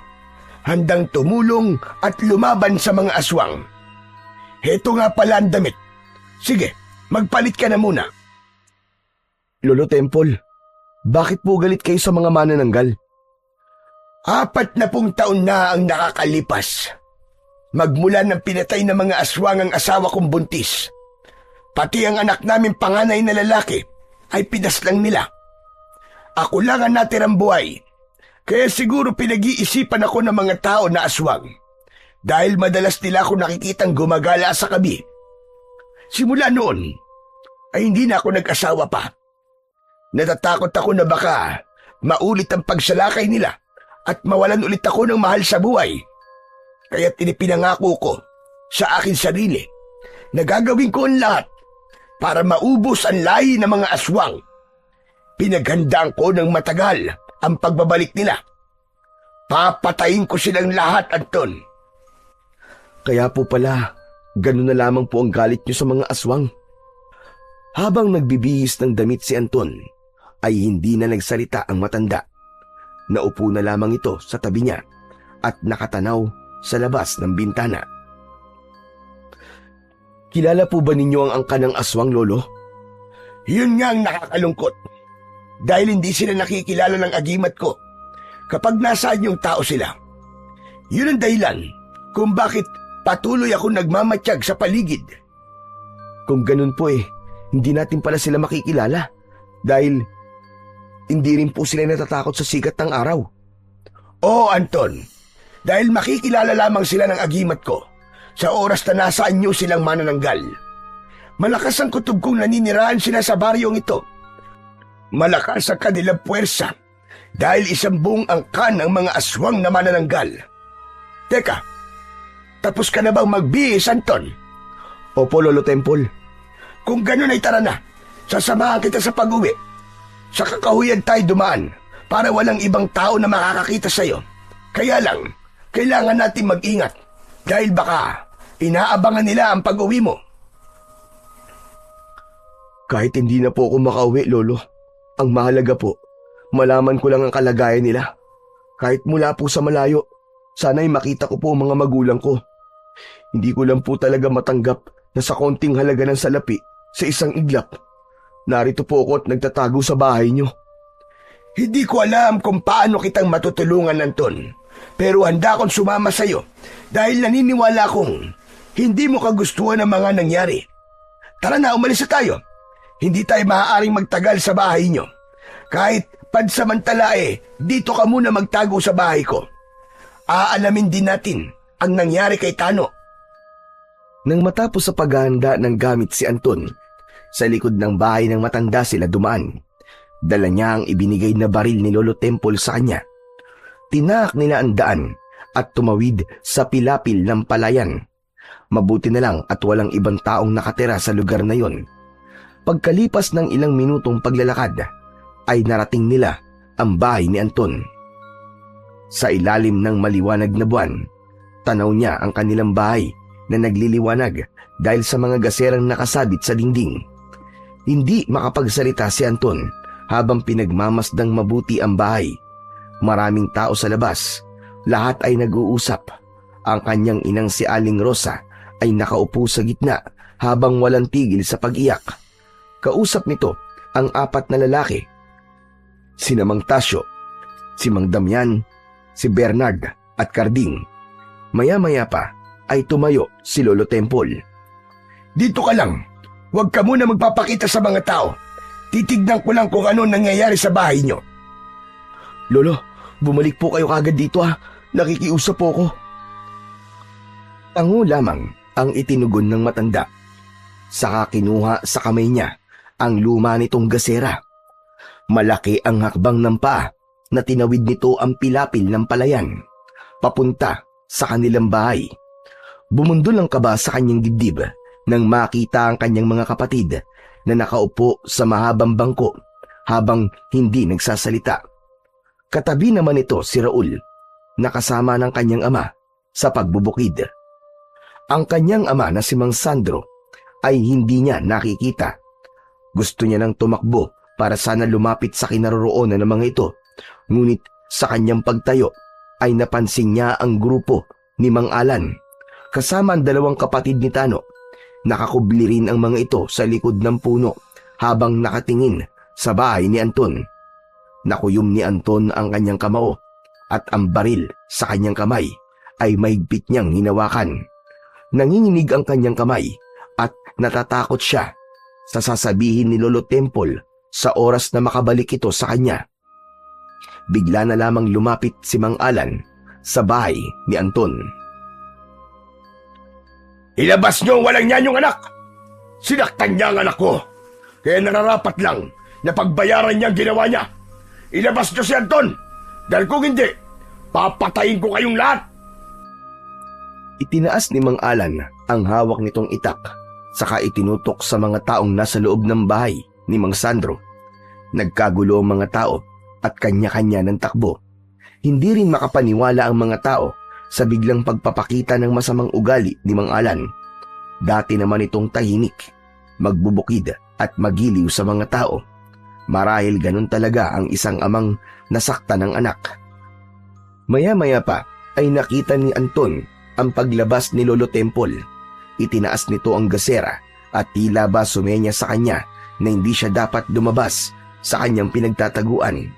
handang tumulong at lumaban sa mga aswang. Heto nga pala ang damit. Sige, magpalit ka na muna. Lolo Temple, bakit po galit kayo sa mga manananggal? 40 taon na ang nakakalipas. Magmula ng pinatay ng mga aswang ang asawa kong buntis. Pati ang anak namin panganay na lalaki ay pinaslang nila. Ako lang ang natirang buhay. Kaya siguro pinag-iisipan ako ng mga tao na aswang. Dahil madalas nila ako nakikitang gumagala sa kabi. Simula noon, ay hindi na ako nag-asawa pa. Natatakot ako na baka maulit ang pagsalakay nila at mawalan ulit ako ng mahal sa buhay. Kaya tinipinangako ko sa akin sarili na gagawin ko ang lahat para maubos ang lahi ng mga aswang. Pinaghandaan ko ng matagal ang pagbabalik nila. Papatayin ko silang lahat, Anton. Kaya po pala, ganun na lamang po ang galit niyo sa mga aswang. Habang nagbibihis ng damit si Anton, ay hindi na nagsalita ang matanda. Naupo na lamang ito sa tabi niya at nakatanaw sa labas ng bintana. Kilala po ba ninyo ang angka ng aswang, Lolo? Yun nga ang nakakalungkot. Dahil hindi sila nakikilala ng agimat ko kapag nasaan yung tao sila. Yun ang dahilan kung bakit patuloy ako nagmamatsyag sa paligid. Kung ganun po hindi natin pala sila makikilala dahil hindi rin po sila natatakot sa sikat ng araw. Oo, Anton. dahil makikilala lamang sila ng agimat ko sa oras na nasa anyo silang manananggal. Malakas ang kutob kong naninirahan sila sa baryong ito. Malakas ang kanilang puwersa dahil isang buong angkan ang mga aswang na manananggal. Teka, tapos ka na bang magbihis, Anton? Opo, Lolo Temple. Kung ganun ay tara na, sasamahan kita sa pag-uwi. Sa kakahuyan tayo dumaan para walang ibang tao na makakakita sa'yo. Kaya lang, kailangan natin mag-ingat dahil baka inaabangan nila ang pag-uwi mo. Kahit hindi na po ako makauwi, Lolo. Ang mahalaga po, malaman ko lang ang kalagayan nila. Kahit mula po sa malayo, sana'y makita ko po ang mga magulang ko. Hindi ko lang po talaga matanggap na sa konting halaga ng salapi sa isang iglap, narito po ako at nagtatago sa bahay niyo. Hindi ko alam kung paano kitang matutulungan, Anton. Pero handa akong sumama sa'yo dahil naniniwala kong hindi mo kagustuhan ang mga nangyari. Tara na, umalis na tayo. Hindi tayo maaaring magtagal sa bahay niyo. Kahit pansamantala dito ka muna magtago sa bahay ko. Aalamin din natin ang nangyari kay Tano. Nang matapos sa paghahanda ng gamit si Anton, sa likod ng bahay ng matanda sila dumaan. Dala niya ang ibinigay na baril ni Lolo Temple sa kanya. Tinaak nila ang daan at tumawid sa pilapil ng palayan. Mabuti na lang at walang ibang taong nakatira sa lugar na yon. Pagkalipas ng ilang minutong paglalakad, ay narating nila ang bahay ni Anton. Sa ilalim ng maliwanag na buwan, tanaw niya ang kanilang bahay na nagliliwanag dahil sa mga gaserang nakasabit sa dingding. Hindi makapagsalita si Anton habang pinagmamasdang mabuti ang bahay. Maraming tao sa labas, lahat ay nag-uusap. Ang kanyang inang si Aling Rosa ay nakaupo sa gitna habang walang tigil sa pag-iyak. Kausap nito ang 4 na lalaki. Si Mang Tasyo, si Mang Damian, si Bernard at Carding. Maya-maya pa ay tumayo si Lolo Temple. Dito ka lang. Huwag ka muna magpapakita sa mga tao. Titignan ko lang kung ano nangyayari sa bahay niyo. Lolo, bumalik po kayo kagad dito ha. Nakikiusap po ko. Tango lamang ang itinugon ng matanda. Saka kinuha sa kamay niya ang luma nitong gasera. Malaki ang hakbang ng paa na tinawid nito ang pilapil ng palayan, papunta sa kanilang bahay. Bumundol ang kaba sa kanyang dibdib nang makita ang kanyang mga kapatid na nakaupo sa mahabang bangko habang hindi nagsasalita. Katabi naman ito si Raul, nakasama ng kanyang ama sa pagbubukid. Ang kanyang ama na si Mang Sandro ay hindi niya nakikita. Gusto niya nang tumakbo para sana lumapit sa kinaroroonan ng mga ito, ngunit sa kanyang pagtayo ay napansin niya ang grupo ni Mang Alan kasama ang 2 kapatid ni Tano. Nakakubli rin ang mga ito sa likod ng puno habang nakatingin sa bahay ni Anton. Nakuyom ni Anton ang kanyang kamao at ang baril sa kanyang kamay ay mahigpit niyang hinawakan. Nanginginig ang kanyang kamay at natatakot siya sa sasabihin ni Lolo Temple sa oras na makabalik ito sa kanya. Bigla na lamang lumapit si Mang Alan sa bahay ni Anton. Ilabas niyo ang walang yan yung anak! Sinaktan niya ang anak ko, kaya nararapat lang na pagbayaran niya ang ginawa niya. Ilabas niyo si Anton, dahil kung hindi, papatayin ko kayong lahat! Itinaas ni Mang Alan ang hawak nitong itak, saka itinutok sa mga taong nasa loob ng bahay ni Mang Sandro. Nagkagulo ang mga tao at kanya-kanya ng takbo. Hindi rin makapaniwala ang mga tao sa biglang pagpapakita ng masamang ugali ni Mang Alan. Dati naman itong tahimik, magbubukid at magiliw sa mga tao. Marahil ganun talaga ang isang amang nasaktan ng anak. Maya-maya pa ay nakita ni Anton ang paglabas ni Lolo Temple. Itinaas nito ang gasera at tila ba sumenya sa kanya na hindi siya dapat lumabas sa kanyang pinagtataguan.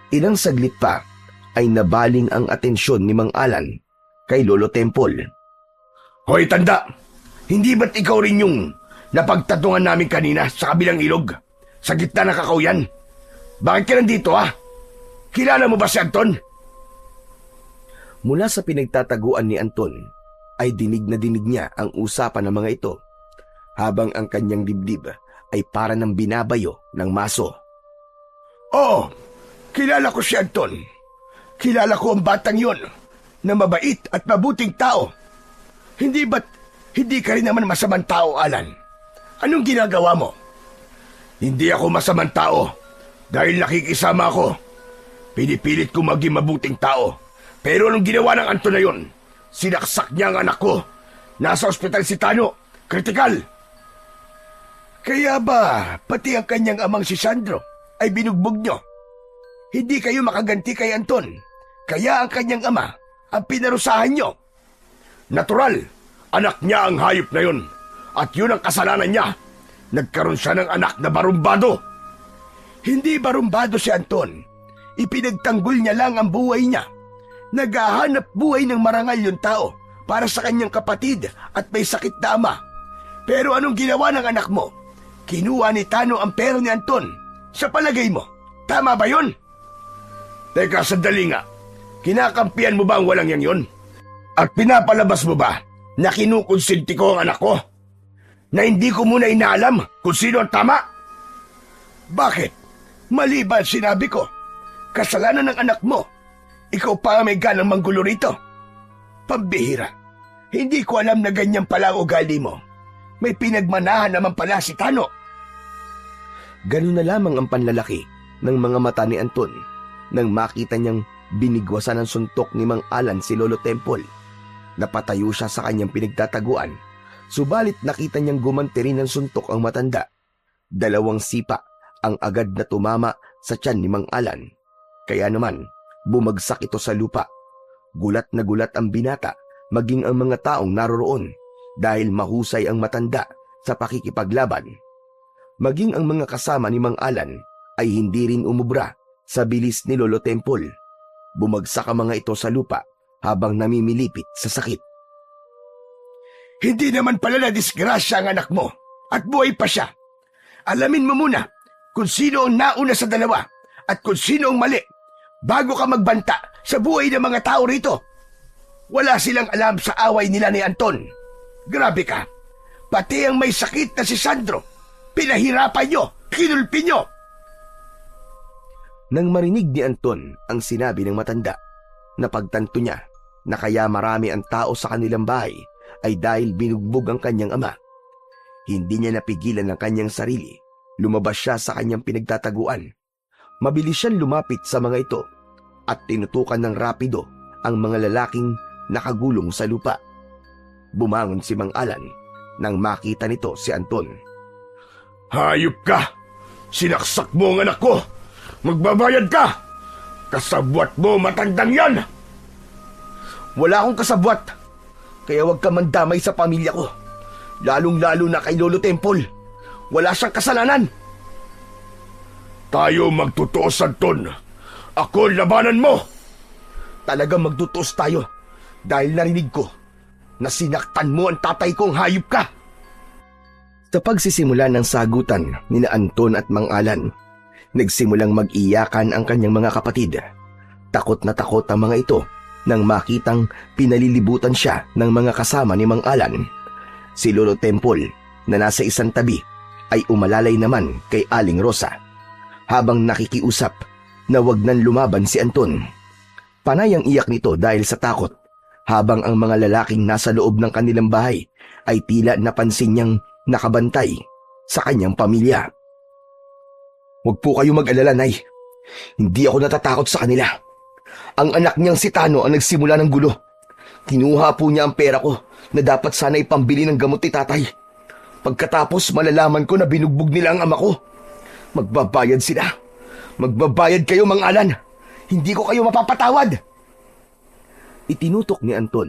Ilang saglit pa ay nabaling ang atensyon ni Mang Alan kay Lolo Temple. Hoy tanda, hindi ba't ikaw rin yung napagtatungan namin kanina sa kabilang ilog? Sa gitna ng kakauyan? Bakit ka nandito ha? Kilala mo ba si Anton? Mula sa pinagtataguan ni Anton ay dinig na dinig niya ang usapan ng mga ito habang ang kanyang dibdib ay para ng binabayo ng maso. Oo, kilala ko si Anton. Kilala ko ang batang yon na mabait at mabuting tao. Hindi ba't hindi ka rin naman masamang tao, Alan? Anong ginagawa mo? Hindi ako masamang tao dahil nakikisama ako. Pinipilit ko maging mabuting tao. Pero anong ginawa ng Anton na yun? Sinaksak niya ang anak ko. Nasa ospital si Tano. Kritikal. Kaya ba pati ang kanyang amang si Sandro ay binugbog nyo? Hindi kayo makaganti kay Anton. Kaya ang kanyang ama ang pinarusahan nyo. Natural, anak niya ang hayop na yun. At yun ang kasalanan niya. Nagkaroon siya ng anak na barumbado. Hindi barumbado si Anton. Ipinagtanggol niya lang ang buhay niya. Naghahanap buhay ng marangal yung tao para sa kanyang kapatid at may sakit na ama. Pero anong ginawa ng anak mo? Kinuha ni Tano ang pera ni Anton. Sa palagay mo, tama ba yun? Teka, sandali nga. Kinakampihan mo ba ang walang yang yun? At pinapalabas mo ba na kinukonsinti ko ang anak ko? Na hindi ko muna inaalam kung sino ang tama? Bakit? Mali ba sinabi ko? Kasalanan ng anak mo. Ikaw pa ang may ganang manggulo rito. Pambihira. Hindi ko alam na ganyan pala ang ugali mo. May pinagmanahan naman pala si Tano. Ganun na lamang ang panlalaki ng mga mata ni Anton nang makita niyang binigwasan ng suntok ni Mang Alan si Lolo Temple. Napatayo siya sa kanyang pinagtataguan, subalit nakita niyang gumanti rin ng suntok ang matanda. 2 sipa ang agad na tumama sa tiyan ni Mang Alan. Kaya naman, bumagsak ito sa lupa. Gulat na gulat ang binata, maging ang mga taong naroroon, dahil mahusay ang matanda sa pakikipaglaban. Maging ang mga kasama ni Mang Alan ay hindi rin umubra sa bilis ni Lolo Temple. Bumagsak ang mga ito sa lupa habang namimilipit sa sakit. Hindi naman pala na disgrasya ang anak mo at buhay pa siya. Alamin mo muna kung sino ang nauna sa dalawa at kung sino ang mali bago ka magbanta sa buhay ng mga tao rito. Wala silang alam sa away nila ni Anton. Grabe ka. Pati ang may sakit na si Sandro, pinahirapan nyo, kinulpi nyo. Nang marinig ni Anton ang sinabi ng matanda, napagtanto niya na kaya marami ang tao sa kanilang bahay ay dahil binugbog ang kanyang ama. Hindi niya napigilan ang kanyang sarili. Lumabas siya sa kanyang pinagtataguan. Mabilis siyang lumapit sa mga ito at tinutukan ng rapido ang mga lalaking nakagulong sa lupa. Bumangon si Mang Alan nang makita nito si Anton. Hayop ka! Sinaksak mo ang anak ko! Magbabayad ka! Kasabwat mo, matandang yan! Wala akong kasabwat, kaya huwag ka mandamay sa pamilya ko. Lalong-lalo na kay Lolo Temple. Wala siyang kasalanan. Tayo magtutuos, Anton. Ako labanan mo. Talagang magtutuos tayo dahil narinig ko na sinaktan mo ang tatay kong hayop ka. Sa pagsisimula ng sagutan ni Anton at Mang Alan, nagsimulang mag-iyakan ang kanyang mga kapatid. Takot na takot ang mga ito nang makitang pinalilibutan siya ng mga kasama ni Mang Alan. Si Lolo Temple na nasa isang tabi ay umalalay naman kay Aling Rosa habang nakikiusap na wag nang lumaban si Anton. Panay ang iyak nito dahil sa takot, habang ang mga lalaking nasa loob ng kanilang bahay ay tila napansin niyang nakabantay sa kanyang pamilya. Huwag po kayo mag-alala, Nay. Hindi ako natatakot sa kanila. Ang anak niyang si Tano ang nagsimula ng gulo. Kinuha po niya ang pera ko na dapat sana ipambili ng gamot ni tatay. Pagkatapos malalaman ko na binugbog nila ang ama ko. Magbabayad sila. Magbabayad kayo, Mang Alan. Hindi ko kayo mapapatawad. Itinutok ni Anton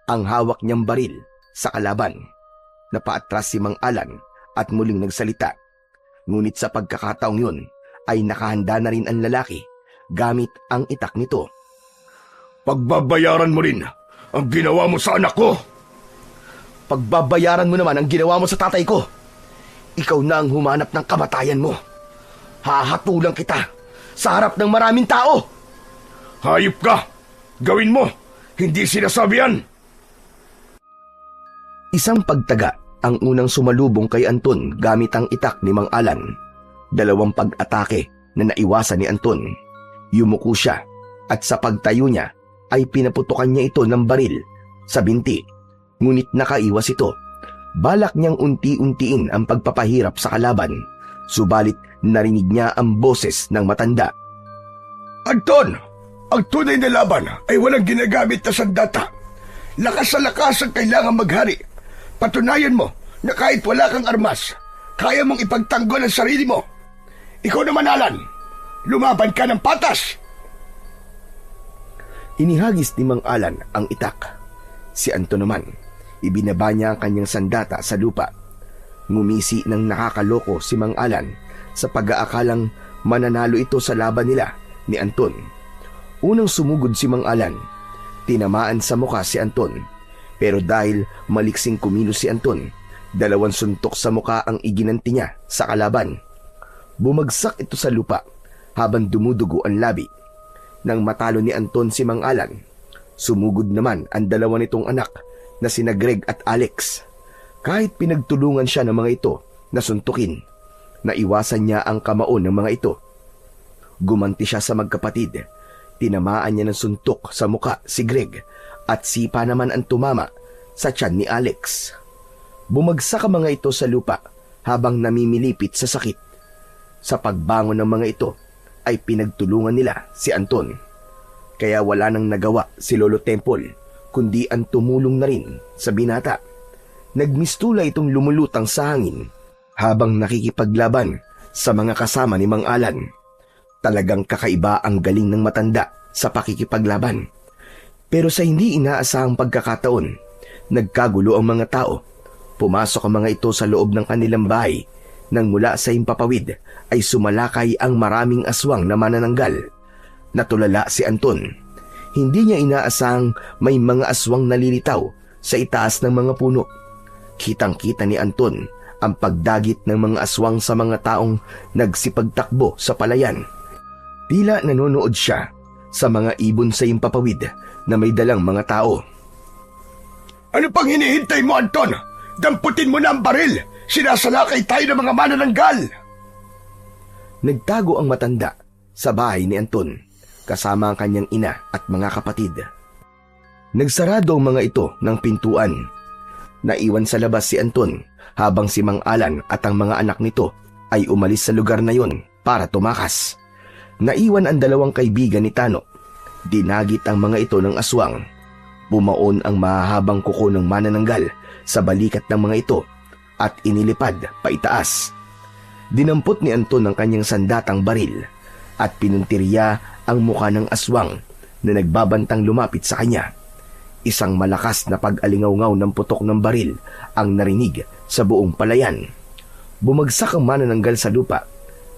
ang hawak niyang baril sa kalaban. Napaatras si Mang Alan at muling nagsalita. Ngunit sa pagkakataong yun ay nakahanda na rin ang lalaki gamit ang itak nito. Pagbabayaran mo rin ang ginawa mo sa anak ko. Pagbabayaran mo naman ang ginawa mo sa tatay ko. Ikaw na ang humanap ng kamatayan mo. Hahatulang kita sa harap ng maraming tao. Hayop ka! Gawin mo! Hindi sinasabi yan! Isang pagtaga ang unang sumalubong kay Anton gamit ang itak ni Mang Alan. Dalawang pag-atake na naiwasan ni Anton. Yumuko siya at sa pagtayo niya ay pinaputukan niya ito ng baril sa binti. Ngunit nakaiwas ito. Balak niyang unti-untiin ang pagpapahirap sa kalaban. Subalit narinig niya ang boses ng matanda. Anton! Ang tunay na laban ay walang ginagamit na sandata. Lakas sa lakas ang kailangan maghari. Patunayan mo na kahit wala kang armas, kaya mong ipagtanggol ang sarili mo. Ikaw naman, Alan, lumaban ka ng patas! Inihagis ni Mang Alan ang itak. Si Anton naman, ibinaba niya ang kanyang sandata sa lupa. Ngumisi ng nakakaloko si Mang Alan sa pag-aakalang mananalo ito sa laban nila ni Anton. Unang sumugod si Mang Alan. Tinamaan sa mukha si Anton. Pero dahil maliksing kumilos si Anton, 2 suntok sa mukha ang iginanti niya sa kalaban. Bumagsak ito sa lupa habang dumudugo ang labi. Nang matalo ni Anton si Mang Alan, sumugod naman ang 2 nitong anak na sina Greg at Alex. Kahit pinagtulungan siya ng mga ito na suntukin, naiwasan niya ang kamaon ng mga ito. Gumanti siya sa magkapatid. Tinamaan niya ng suntok sa muka si Greg at sipa naman ang tumama sa tiyan ni Alex. Bumagsak ang mga ito sa lupa habang namimilipit sa sakit. Sa pagbangon ng mga ito ay pinagtulungan nila si Anton. Kaya wala nang nagawa si Lolo Temple kundi ang tumulong na rin sa binata. Nagmistula itong lumulutang sa hangin habang nakikipaglaban sa mga kasama ni Mang Alan. Talagang kakaiba ang galing ng matanda sa pakikipaglaban. Pero sa hindi inaasahang pagkakataon, nagkagulo ang mga tao. Pumasok ang mga ito sa loob ng kanilang bahay. Nang mula sa himpapawid ay sumalakay ang maraming aswang na manananggal. Natulala si Anton. Hindi niya inaasahang may mga aswang nalilitaw sa itaas ng mga puno. Kitang-kita ni Anton ang pagdagit ng mga aswang sa mga taong nagsipagtakbo sa palayan. Tila nanonood siya sa mga ibon sa himpapawid na may dalang mga tao. Ano pang hinihintay mo, Anton? Damputin mo na ang baril! Sinasalakay tayo ng mga manananggal! Nagtago ang matanda sa bahay ni Anton kasama ang kanyang ina at mga kapatid. Nagsarado ang mga ito ng pintuan. Naiwan sa labas si Anton habang si Mang Alan at ang mga anak nito ay umalis sa lugar na yon para tumakas. Naiwan ang 2 kaibigan ni Tano. Dinagit ang mga ito ng aswang. Bumaon ang mahahabang kuko ng manananggal sa balikat ng mga ito at inilipad paitaas. Dinampot ni Anton ang kanyang sandatang baril at pinuntirya ang mukha ng aswang na nagbabantang lumapit sa kanya. Isang malakas na pag-alingaw-ngaw ng putok ng baril ang narinig sa buong palayan. Bumagsak ang manananggal sa lupa.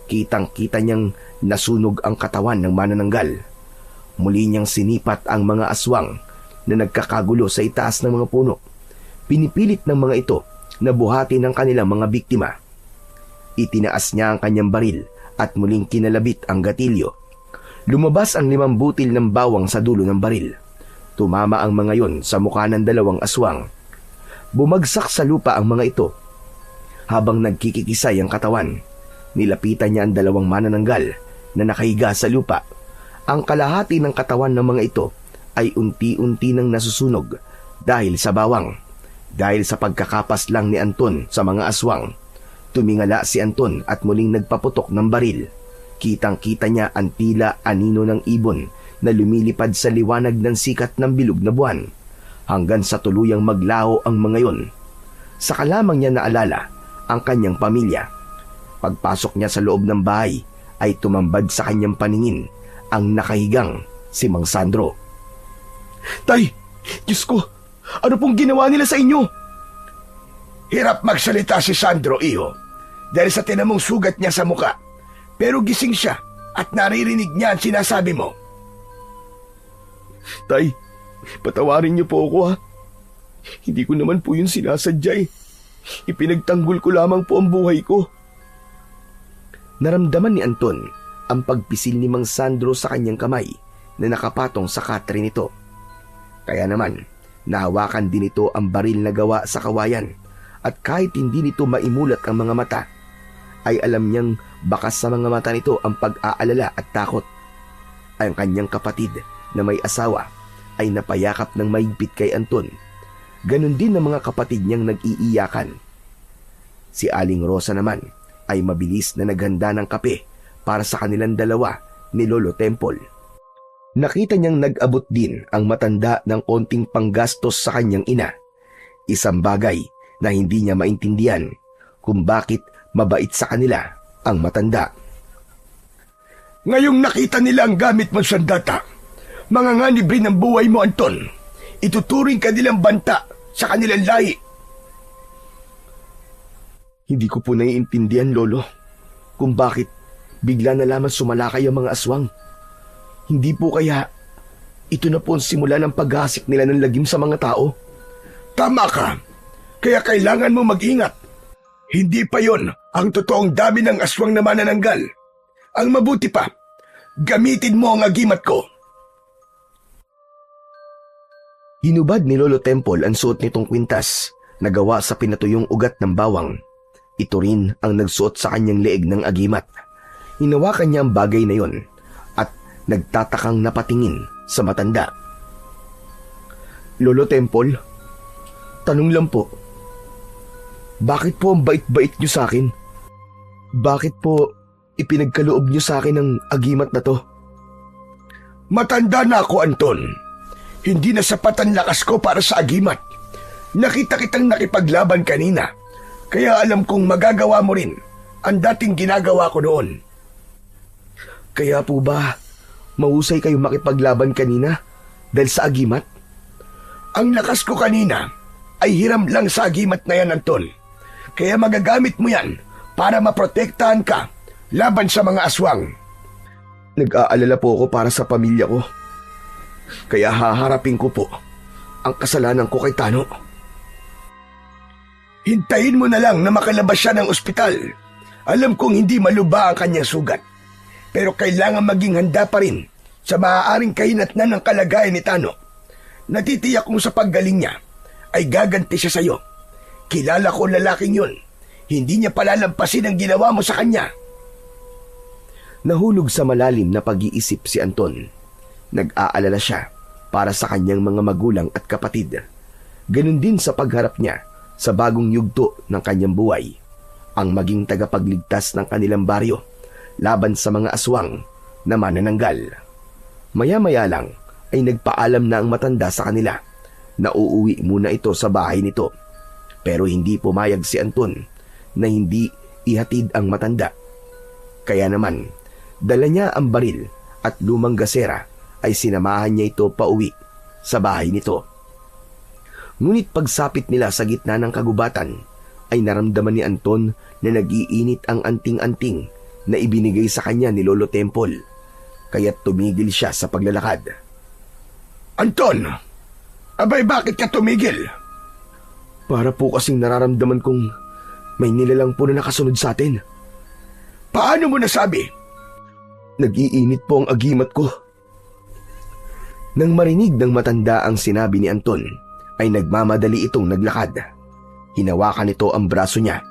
Kitang-kita niyang nasunog ang katawan ng manananggal. Muli niyang sinipat ang mga aswang na nagkakagulo sa itaas ng mga puno. Pinipilit ng mga ito na buhatin ang kanilang mga biktima. Itinaas niya ang kanyang baril at muling kinalabit ang gatilyo. Lumabas ang 5 butil ng bawang sa dulo ng baril. Tumama ang mga yon sa mukha ng 2 aswang. Bumagsak sa lupa ang mga ito. Habang nagkikikisay ang katawan, nilapitan niya ang 2 manananggal na nakahiga sa lupa. Ang kalahati ng katawan ng mga ito ay unti-unti nang nasusunog dahil sa bawang. Dahil sa pagkakapas lang ni Anton sa mga aswang, tumingala si Anton at muling nagpaputok ng baril. Kitang-kita niya ang tila anino ng ibon na lumilipad sa liwanag ng sikat ng bilog na buwan hanggang sa tuluyang maglaho ang mga yon. Saka lamang niya naalala ang kanyang pamilya. Pagpasok niya sa loob ng bahay ay tumambad sa kanyang paningin ang nakahigang si Mang Sandro. Tay! Diyos ko! Ano pong ginawa nila sa inyo? Hirap magsalita si Sandro, iho, dahil sa tinamong sugat niya sa muka. Pero gising siya at naririnig niya ang sinasabi mo. Tay, patawarin niyo po ako ha. Hindi ko naman po yun sinasadya eh. Ipinagtanggol ko lamang po ang buhay ko. Naramdaman ni Anton ang pagpisil ni Mang Sandro sa kanyang kamay na nakapatong sa katre nito. Kaya naman, nahawakan din ito ang baril na gawa sa kawayan at kahit hindi nito maimulat ang mga mata, ay alam niyang bakas sa mga mata nito ang pag-aalala at takot. Ang kanyang kapatid na may asawa ay napayakap ng mahigpit kay Anton. Ganon din ang mga kapatid niyang nag-iiyakan. Si Aling Rosa naman ay mabilis na naghanda ng kape para sa kanilang dalawa ni Lolo Temple. Nakita niyang nag-abot din ang matanda ng konting panggastos sa kanyang ina. Isang bagay na hindi niya maintindihan kung bakit mabait sa kanila ang matanda. Ngayong nakita nila ang gamit mo sandata, manganganib rin ang buhay mo, Anton. Ituturing ka nilang banta sa kanilang lahi. Hindi ko po naiintindihan, Lolo, kung bakit bigla na lamang sumalakay ang mga aswang. Hindi po kaya ito na po ang simula ng paghasik nila ng lagim sa mga tao? Tama ka. Kaya kailangan mo mag-ingat. Hindi pa yon ang totoong dami ng aswang na manananggal. Ang mabuti pa, gamitin mo ang agimat ko. Hinubad ni Lolo Temple ang suot nitong kwintas na gawa sa pinatuyong ugat ng bawang. Ito rin ang nagsuot sa kanyang leeg ng agimat. Hinawakan niya ang bagay na yon at nagtatakang napatingin sa matanda. Lolo Temple, tanong lang po, bakit po ang bait-bait niyo sa akin? Bakit po ipinagkaloob niyo sa akin ang agimat na to? Matanda na ako, Anton. Hindi na sapat ang lakas ko para sa agimat. Nakita kitang nakipaglaban kanina, kaya alam kong magagawa mo rin ang dating ginagawa ko noon. Kaya po ba mahusay kayo makipaglaban kanina dahil sa agimat? Ang lakas ko kanina ay hiram lang sa agimat na yan, Anton. Kaya magagamit mo yan para maprotektahan ka laban sa mga aswang. Nag-aalala po ako para sa pamilya ko. Kaya haharapin ko po ang kasalanan ko kay Tano. Hintayin mo na lang na makalabas siya ng ospital. Alam kong hindi maluba ang kanyang sugat. Pero kailangan maging handa pa rin sa maaaring kahinatnan ng kalagayan ni Tano. Natitiyak kong sa paggaling niya ay gaganti siya sa'yo. Kilala ko ang lalaking yun. Hindi niya palalampasin ang ginawa mo sa kanya. Nahulog sa malalim na pag-iisip si Anton. Nag-aalala siya para sa kanyang mga magulang at kapatid. Ganun din sa pagharap niya sa bagong yugto ng kanyang buhay, ang maging tagapagligtas ng kanilang baryo laban sa mga aswang na manananggal. Maya-maya lang ay nagpaalam na ang matanda sa kanila na uuwi muna ito sa bahay nito. Pero hindi pumayag si Anton na hindi ihatid ang matanda. Kaya naman, dala niya ang baril at lumang gasera ay sinamahan niya ito pauwi sa bahay nito. Ngunit pagsapit nila sa gitna ng kagubatan, ay naramdaman ni Anton na nag-iinit ang anting-anting na ibinigay sa kanya ni Lolo Temple. Kaya't tumigil siya sa paglalakad. Anton! Abay, bakit ka tumigil? Para po kasing nararamdaman kong may nilalang po na nakasunod sa atin. Paano mo nasabi? Nag-iinit po ang agimat ko. Nang marinig ng matanda ang sinabi ni Anton, ay nagmamadali itong naglakad. Hinawakan nito ang braso niya.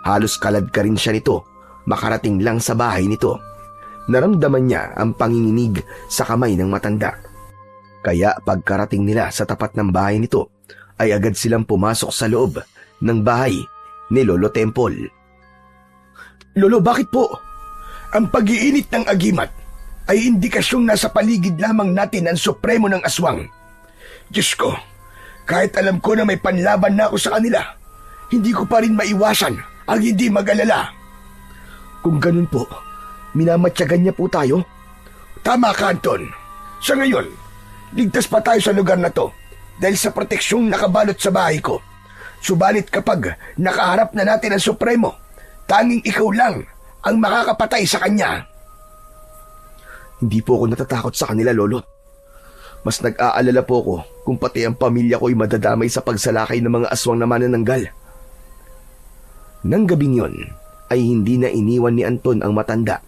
Halos kalad ka rin siya nito, makarating lang sa bahay nito. Naramdaman niya ang panginginig sa kamay ng matanda. Kaya pagkarating nila sa tapat ng bahay nito, ay agad silang pumasok sa loob ng bahay ni Lolo Temple. Lolo, bakit po? Ang pag-iinit ng agimat ay indikasyong nasa paligid lamang natin ang supremo ng aswang. Diyos ko, kahit alam ko na may panlaban na ako sa kanila, hindi ko pa rin maiwasan ang hindi mag-alala. Kung ganun po, minamatyagan niya po tayo? Tama ka, Anton. Sa ngayon, ligtas pa tayo sa lugar na to dahil sa proteksyong nakabalot sa bahay ko. Subalit kapag nakaharap na natin ang supremo, tanging ikaw lang ang makakapatay sa kanya. Hindi po ako natatakot sa kanila, Lolo. Mas nag-aalala po ako kung pati ang pamilya ko ay madadamay sa pagsalakay ng mga aswang na manananggal. Nang gabing yon, ay hindi na iniwan ni Anton ang matanda.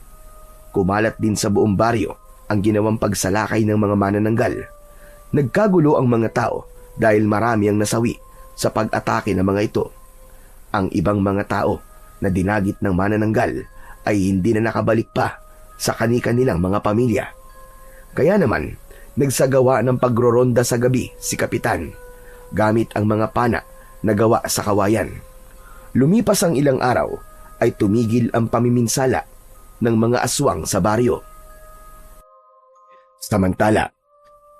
Kumalat din sa buong baryo ang ginawang pagsalakay ng mga manananggal. Nagkagulo ang mga tao dahil marami ang nasawi sa pag-atake ng mga ito. Ang ibang mga tao na dinagit ng manananggal ay hindi na nakabalik pa sa kani-kanilang mga pamilya. Kaya naman, nagsagawa ng pagroronda sa gabi si Kapitan gamit ang mga pana na gawa sa kawayan. Lumipas ang ilang araw ay tumigil ang pamiminsala ng mga aswang sa baryo. Samantala,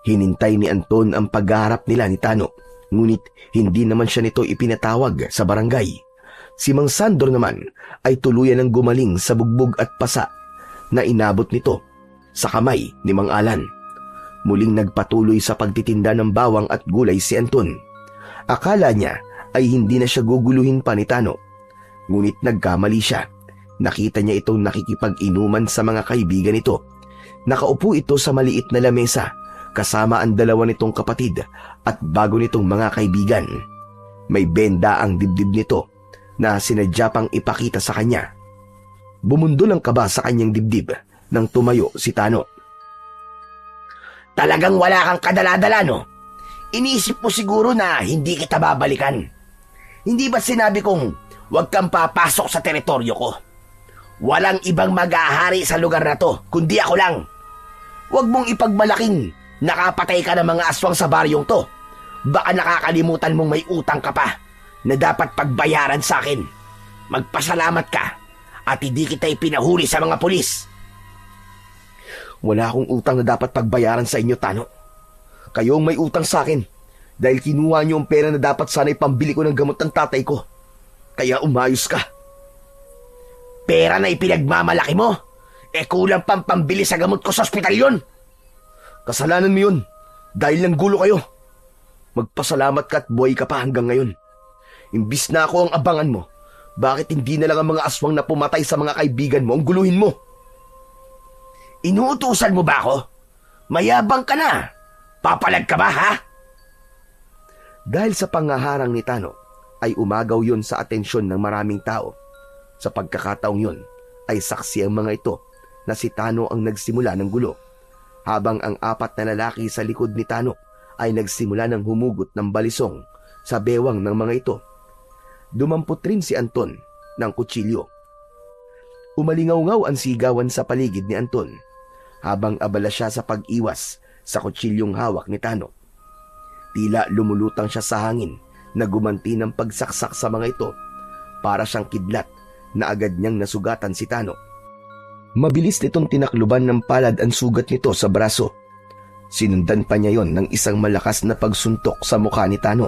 hinintay ni Anton ang pagharap nila ni Tano, ngunit hindi naman siya nito ipinatawag sa barangay. Si Mang Sandor naman ay tuluyan ng gumaling sa bugbog at pasa na inabot nito sa kamay ni Mang Alan. Muling nagpatuloy sa pagtitinda ng bawang at gulay si Anton. Akala niya ay hindi na siya guguluhin pa ni Tano. Ngunit nagkamali siya. Nakita niya itong nakikipag-inuman sa mga kaibigan nito. Nakaupo ito sa maliit na lamesa kasama ang dalawa nitong kapatid at bago nitong mga kaibigan. May benda ang dibdib nito na sinadya pang ipakita sa kanya. Bumundol ang kaba sa kanyang dibdib nang tumayo si Tano. Talagang wala kang kadala-dala, no? Iniisip mo siguro na hindi kita babalikan. Hindi ba sinabi kong huwag kang papasok sa teritoryo ko? Walang ibang mag-aahari sa lugar na to, kundi ako lang. Huwag mong ipagmalaking nakapatay ka ng mga aswang sa baryong to. Baka nakakalimutan mong may utang ka pa na dapat pagbayaran sa akin. Magpasalamat ka at hindi kita ipinahuli sa mga pulis. Wala akong utang na dapat pagbayaran sa inyo, Tano. Kayo ang may utang sa akin dahil kinuha niyo ang pera na dapat sana'y pambili ko ng gamot ng tatay ko. Kaya umayos ka. Pera na ipinagmamalaki mo? Kulang pang pambili sa gamot ko sa ospital yun. Kasalanan mo yun dahil nang gulo kayo. Magpasalamat ka at buhay ka pa hanggang ngayon. Imbis na ako ang abangan mo, bakit hindi na lang ang mga aswang na pumatay sa mga kaibigan mo ang guluhin mo? Inuutusan mo ba ako? Mayabang ka na. Papalag ka ba, ha? Dahil sa pangaharang ni Tano, ay umagaw yon sa atensyon ng maraming tao. Sa pagkakataong yon, ay saksi ang mga ito na si Tano ang nagsimula ng gulo, habang ang apat na lalaki sa likod ni Tano ay nagsimula ng humugot ng balisong sa bewang ng mga ito. Dumampot rin si Anton ng kutsilyo. Umalingaw-ngaw ang sigawan sa paligid ni Anton, habang abala siya sa pag-iwas sa kutsilyong hawak ni Tano. Tila lumulutang siya sa hangin na gumanti ng pagsaksak sa mga ito, para siyang kidlat na agad niyang nasugatan si Tano. Mabilis nitong tinakluban ng palad ang sugat nito sa braso. Sinundan pa niya yon ng isang malakas na pagsuntok sa mukha ni Tano.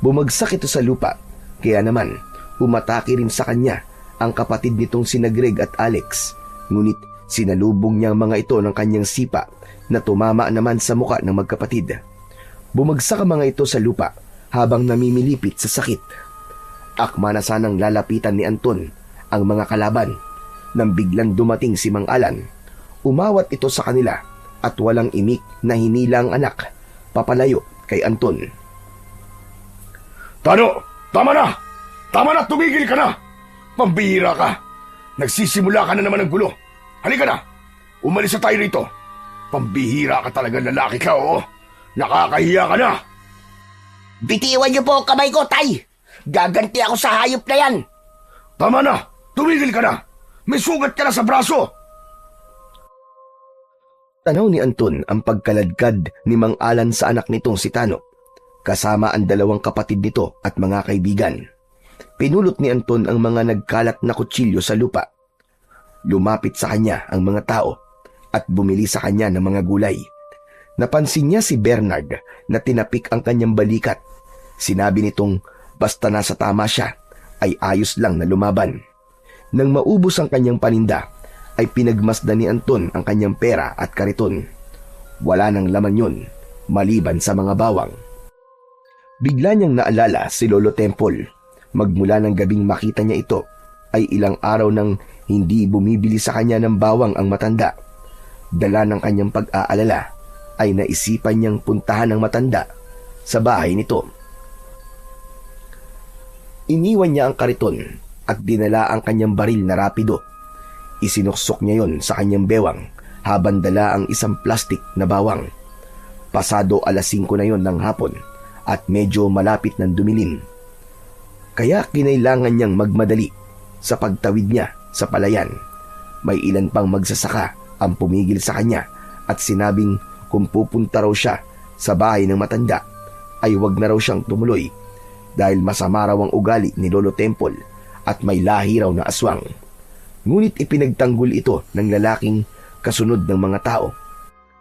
Bumagsak ito sa lupa, kaya naman umatake rin sa kanya ang kapatid nitong sina Greg at Alex. Ngunit sinalubong niya ang mga ito ng kanyang sipa na tumama naman sa mukha ng magkapatid. Bumagsak ang mga ito sa lupa habang namimilipit sa sakit. Akma na sanang lalapitan ni Anton ang mga kalaban nang biglang dumating si Mang Alan. Umawat ito sa kanila at walang imik na hinila ang anak papalayo kay Anton. Tano, tama na! Tama na, tumigil ka na! Pambihira ka! Nagsisimula ka na naman ng gulo. Halika na! Umalis na tayo rito. Pambihira ka talaga, lalaki ka, oo. Nakakahiya ka na! Bitiwan niyo po ang kamay ko, tay! Gaganti ako sa hayop na yan! Tama na! Tumigil ka na! May sugat ka na sa braso! Tanaw ni Anton ang pagkaladkad ni Mang Alan sa anak nitong si Tano, kasama ang dalawang kapatid nito at mga kaibigan. Pinulot ni Anton ang mga nagkalat na kutsilyo sa lupa. Lumapit sa kanya ang mga tao at bumili sa kanya ng mga gulay. Napansin niya si Bernard na tinapik ang kanyang balikat. Sinabi nitong basta nasa tama siya ay ayos lang na lumaban. Nang maubos ang kanyang paninda, ay pinagmasdan ni Anton ang kanyang pera at kariton. Wala nang laman yun, maliban sa mga bawang. Bigla niyang naalala si Lolo Temple. Magmula ng gabing makita niya ito, ay ilang araw nang hindi bumibili sa kanya ng bawang ang matanda. Dala ng kanyang pag-aalala, ay naisipan niyang puntahan ang matanda sa bahay nito. Iniwan niya ang kariton at dinala ang kanyang baril na rapido. Isinuksok niya yon sa kanyang bewang habang dala ang isang plastik na bawang. Pasado 5:00 na yon ng hapon at medyo malapit ng dumilim. Kaya kinailangan niyang magmadali sa pagtawid niya sa palayan. May ilan pang magsasaka ang pumigil sa kanya at sinabing kung pupunta raw siya sa bahay ng matanda ay wag na raw siyang tumuloy dahil masama raw ang ugali ni Lolo Temple at may lahi raw na aswang. Ngunit ipinagtanggol ito ng lalaking kasunod ng mga tao.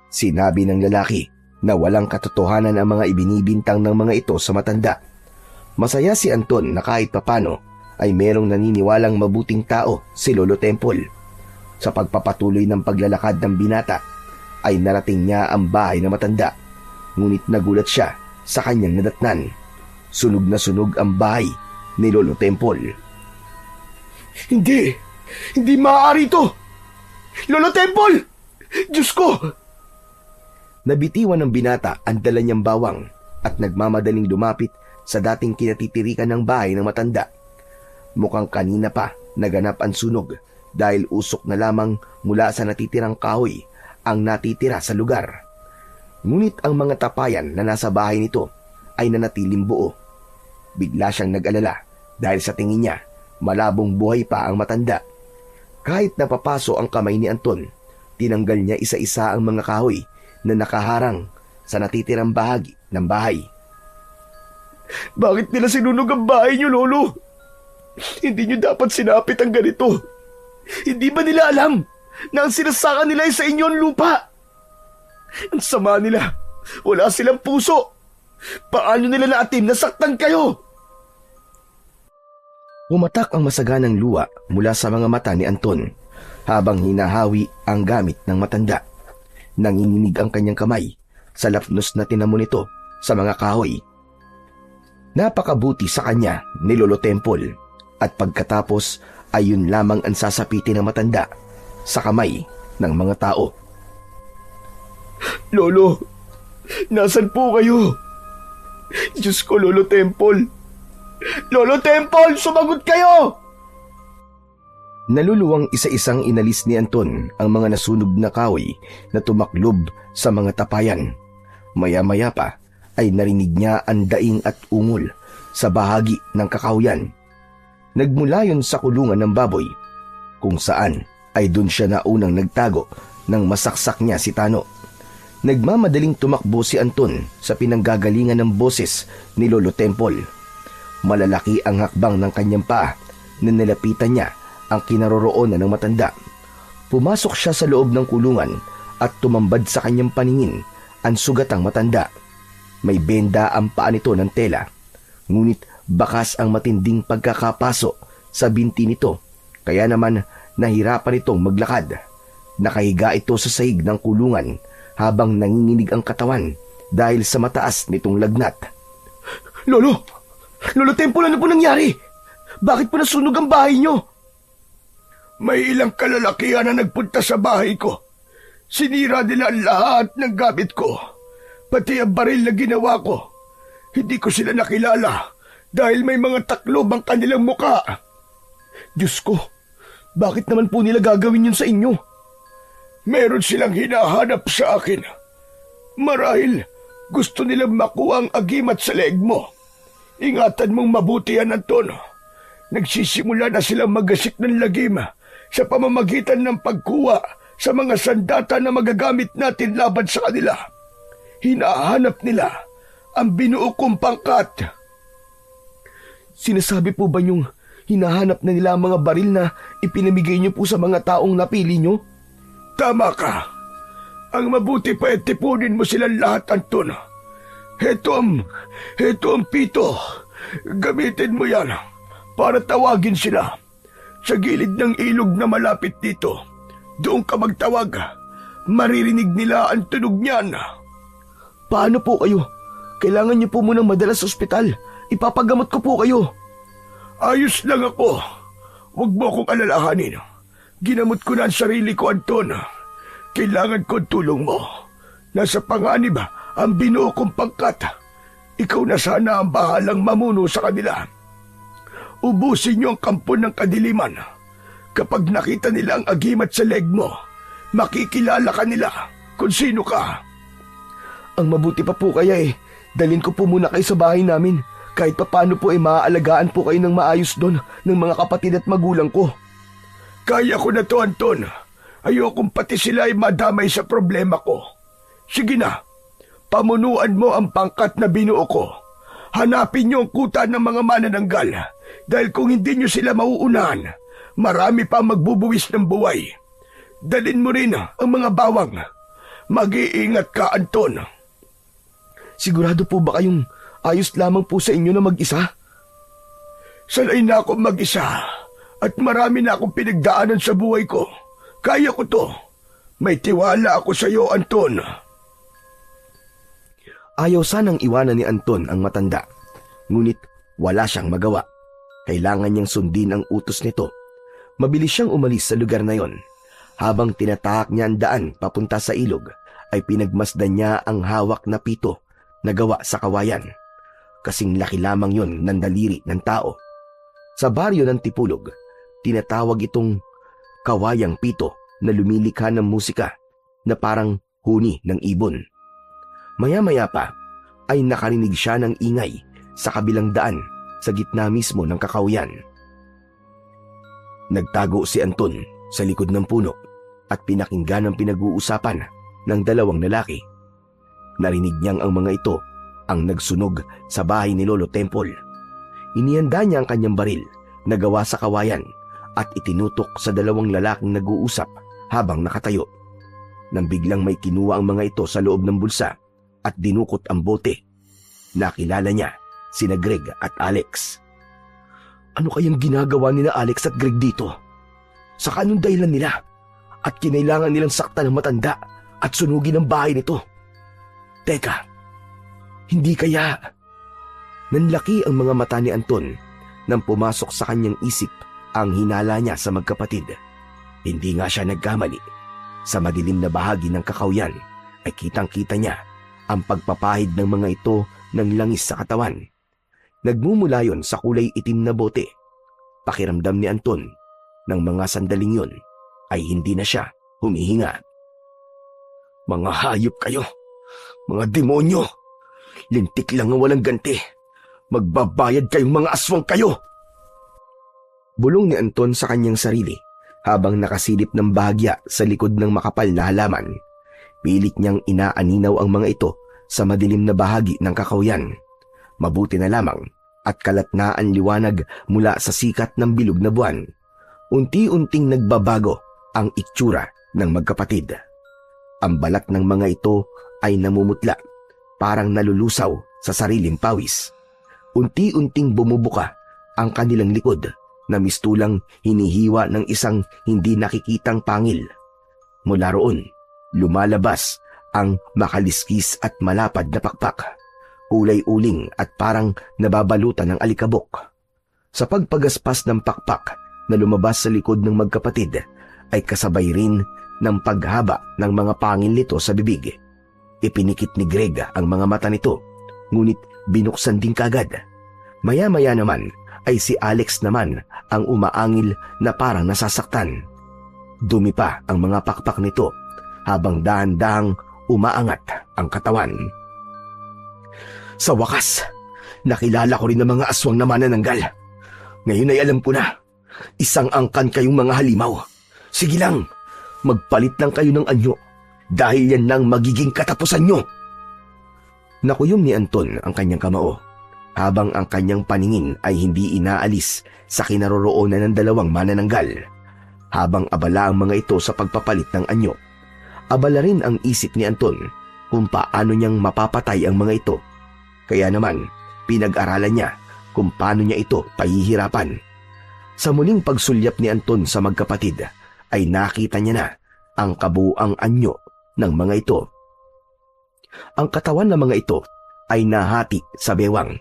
Sinabi ng lalaki na walang katotohanan ang mga ibinibintang ng mga ito sa matanda. Masaya si Anton na kahit papano ay merong naniniwalang mabuting tao si Lolo Temple. Sa pagpapatuloy ng paglalakad ng binata ay narating niya ang bahay ng matanda. Ngunit nagulat siya sa kanyang nadatnan. Sunog na sunog ang bahay ni Lolo Temple. Hindi maaari ito! Lolo Temple! Diyos ko! Nabitiwan ng binata ang dala niyang bawang at nagmamadaling lumapit sa dating kinatitirikan ng bahay ng matanda. Mukhang kanina pa naganap ang sunog dahil usok na lamang mula sa natitirang kahoy ang natitira sa lugar. Ngunit ang mga tapayan na nasa bahay nito ay nanatiling buo. Bigla siyang nag-alala dahil sa tingin niya malabong buhay pa ang matanda. Kahit napapaso ang kamay ni Anton, tinanggal niya isa-isa ang mga kahoy na nakaharang sa natitirang bahagi ng bahay. Bakit nila sinunog ang bahay niyo, Lolo? Hindi niyo dapat sinapit ang ganito. Hindi ba nila alam na ang sinasaka nila ay sa inyo ang lupa? Ang sama nila. Wala silang puso. Paano nila naatim na saktan kayo? Pumatak ang masaganang luha mula sa mga mata ni Anton habang hinahawi ang gamit ng matanda. Nanginginig ang kanyang kamay sa lapnos na tinamo nito sa mga kahoy. Napakabuti sa kanya ni Lolo Temple at pagkatapos ay yun lamang ang sasapitin ng matanda sa kamay ng mga tao. Lolo, nasan po kayo? Diyos ko, Lolo Temple. Lolo Temple, sumagot kayo! Naluluwang isa-isang inalis ni Anton ang mga nasunog na kahoy na tumaklob sa mga tapayan. Maya-maya pa ay narinig niya ang daing at ungol sa bahagi ng kakahuyan. Nagmula yun sa kulungan ng baboy, kung saan ay dun siya na unang nagtago nang masaksak niya si Tano. Nagmamadaling tumakbo si Anton sa pinanggagalingan ng boses ni Lolo Temple. Malalaki ang hakbang ng kanyang paa na nilapitan niya ang kinaroroonan ng matanda. Pumasok siya sa loob ng kulungan at tumambad sa kanyang paningin ang sugatang matanda. May benda ang paa nito ng tela, ngunit bakas ang matinding pagkakapaso sa binti nito, kaya naman nahirapan itong maglakad. Nakahiga ito sa sahig ng kulungan habang nanginginig ang katawan dahil sa mataas nitong lagnat. Lolo Temple, ano po nangyari? Bakit po nasunog ang bahay niyo? May ilang kalalakihan na nagpunta sa bahay ko. Sinira nila lahat ng gamit ko. Pati ang baril na ginawa ko. Hindi ko sila nakilala dahil may mga taklob ang kanilang muka. Diyos ko, bakit naman po nila gagawin yun sa inyo? Meron silang hinahanap sa akin. Marahil gusto nilang makuha ang agimat sa leeg mo. Ingatan mong mabuti yan, Anton. Nagsisimula na silang magasik ng lagim sa pamamagitan ng pagkuha sa mga sandata na magagamit natin laban sa kanila. Hinahanap nila ang binuo kong pangkat. Sinasabi po ba niyong hinahanap na nila ang mga baril na ipinamigay niyo po sa mga taong napili niyo? Tama ka. Ang mabuti pa ay tipunin mo silang lahat, Anton. Heto ang pito. Gamitin mo yan para tawagin sila. Sa gilid ng ilog na malapit dito, doon ka magtawag. Maririnig nila ang tunog niyan. Paano po kayo? Kailangan niyo po munang madala sa ospital. Ipapagamot ko po kayo. Ayos lang ako. Huwag mo akong alalahanin. Ginamot ko na ang sarili ko, Anton. Kailangan ko ang tulong mo. Nasa panganib ang binuo kong pangkat. Ikaw na sana ang bahalang mamuno sa kanila. Ubusin niyo ang kampo ng kadiliman. Kapag nakita nila ang agimat sa leg mo, makikilala ka nila kung sino ka. Ang mabuti pa po kaya dalhin ko po muna kayo sa bahay namin. Kahit papano po maaalagaan po kayo ng maayos doon ng mga kapatid at magulang ko. Kaya ko na to, Anton. Ayokong pati sila ay madamay sa problema ko. Sige na, pamunuan mo ang pangkat na binuo ko. Hanapin niyo ang kuta ng mga manananggal. Dahil kung hindi niyo sila mauunahan, marami pa magbubuwis ng buhay. Dalhin mo rin ang mga bawang. Mag-iingat ka, Anton. Sigurado po ba kayong ayos lamang po sa inyo na mag-isa? Sanay na akong mag-isa at marami na akong pinagdaanan sa buhay ko. Kaya ko to. May tiwala ako sa iyo, Anton. Ayaw sanang iwanan ni Anton ang matanda. Ngunit wala siyang magawa. Kailangan niyang sundin ang utos nito. Mabilis siyang umalis sa lugar na yon. Habang tinatahak niya ang daan papunta sa ilog, ay pinagmasdan niya ang hawak na pito na gawa sa kawayan. Kasing laki lamang yon ng daliri ng tao. Sa baryo ng Tipulog, tinatawag itong kawayang pito na lumilikha ng musika na parang huni ng ibon. Maya-maya pa ay nakarinig siya ng ingay sa kabilang daan sa gitna mismo ng kakawayan. Nagtago si Anton sa likod ng puno at pinakinggan ang pinag-uusapan ng dalawang lalaki. Narinig niyang ang mga ito ang nagsunog sa bahay ni Lolo Temple. Inihanda niya ang kanyang baril na gawa sa kawayan at itinutok sa dalawang lalaking nag-uusap habang nakatayo. Nang biglang may kinuha ang mga ito sa loob ng bulsa at dinukot ang bote. Nakilala niya sina Greg at Alex. Ano kayang ginagawa nila Alex at Greg dito? Sa kanong dahilan nila? At kinailangan nilang saktan ng matanda at sunugin ang bahay nito. Teka, hindi kaya? Nanlaki ang mga mata ni Anton nang pumasok sa kanyang isip ang hinala niya sa magkapatid. Hindi nga siya nagkamali. Sa madilim na bahagi ng kakawyan ay kitang-kita niya ang pagpapahid ng mga ito ng langis sa katawan. Nagmumula yon sa kulay itim na bote. Pakiramdam ni Anton ng mga sandaling yon ay hindi na siya humihinga. Mga hayop kayo! Mga demonyo! Lintik lang ang walang ganti. Magbabayad kayong mga aswang kayo! Bulong ni Anton sa kanyang sarili habang nakasilip ng bahagya sa likod ng makapal na halaman. Pilit niyang inaaninaw ang mga ito sa madilim na bahagi ng kakawyan. Mabuti na lamang at kalatnaan liwanag mula sa sikat ng bilog na buwan. Unti-unting nagbabago ang itsura ng magkapatid. Ang balat ng mga ito ay namumutla, parang nalulusaw sa sariling pawis. Unti-unting bumubuka ang kanilang likod na mistulang hinihiwa ng isang hindi nakikitang pangil. Mula roon, lumalabas ang makaliskis at malapad na pakpak, kulay uling at parang nababalutan ng alikabok. Sa pagpagaspas ng pakpak na lumabas sa likod ng magkapatid, ay kasabay rin ng paghaba ng mga pangil nito sa bibig. Ipinikit ni Greg ang mga mata nito, ngunit binuksan din kagad. Maya-maya naman ay si Alex naman ang umaangil na parang nasasaktan. Dumi pa ang mga pakpak nito habang dahan-dahang umaangat ang katawan. Sa wakas, nakilala ko rin ang mga aswang na manananggal. Ngayon ay alam ko na, isang angkan kayong mga halimaw. Sige lang, magpalit lang kayo ng anyo dahil yan lang magiging katapusan nyo. Nakuyom ni Anton ang kanyang kamao habang ang kanyang paningin ay hindi inaalis sa kinaroroonan ng dalawang manananggal. Habang abala ang mga ito sa pagpapalit ng anyo, abala rin ang isip ni Anton kung paano niyang mapapatay ang mga ito. Kaya naman, pinag-aralan niya kung paano niya ito pahihirapan. Sa muling pagsulyap ni Anton sa magkapatid, ay nakita niya na ang kabuuang anyo ng mga ito. Ang katawan ng mga ito ay nahati sa bewang.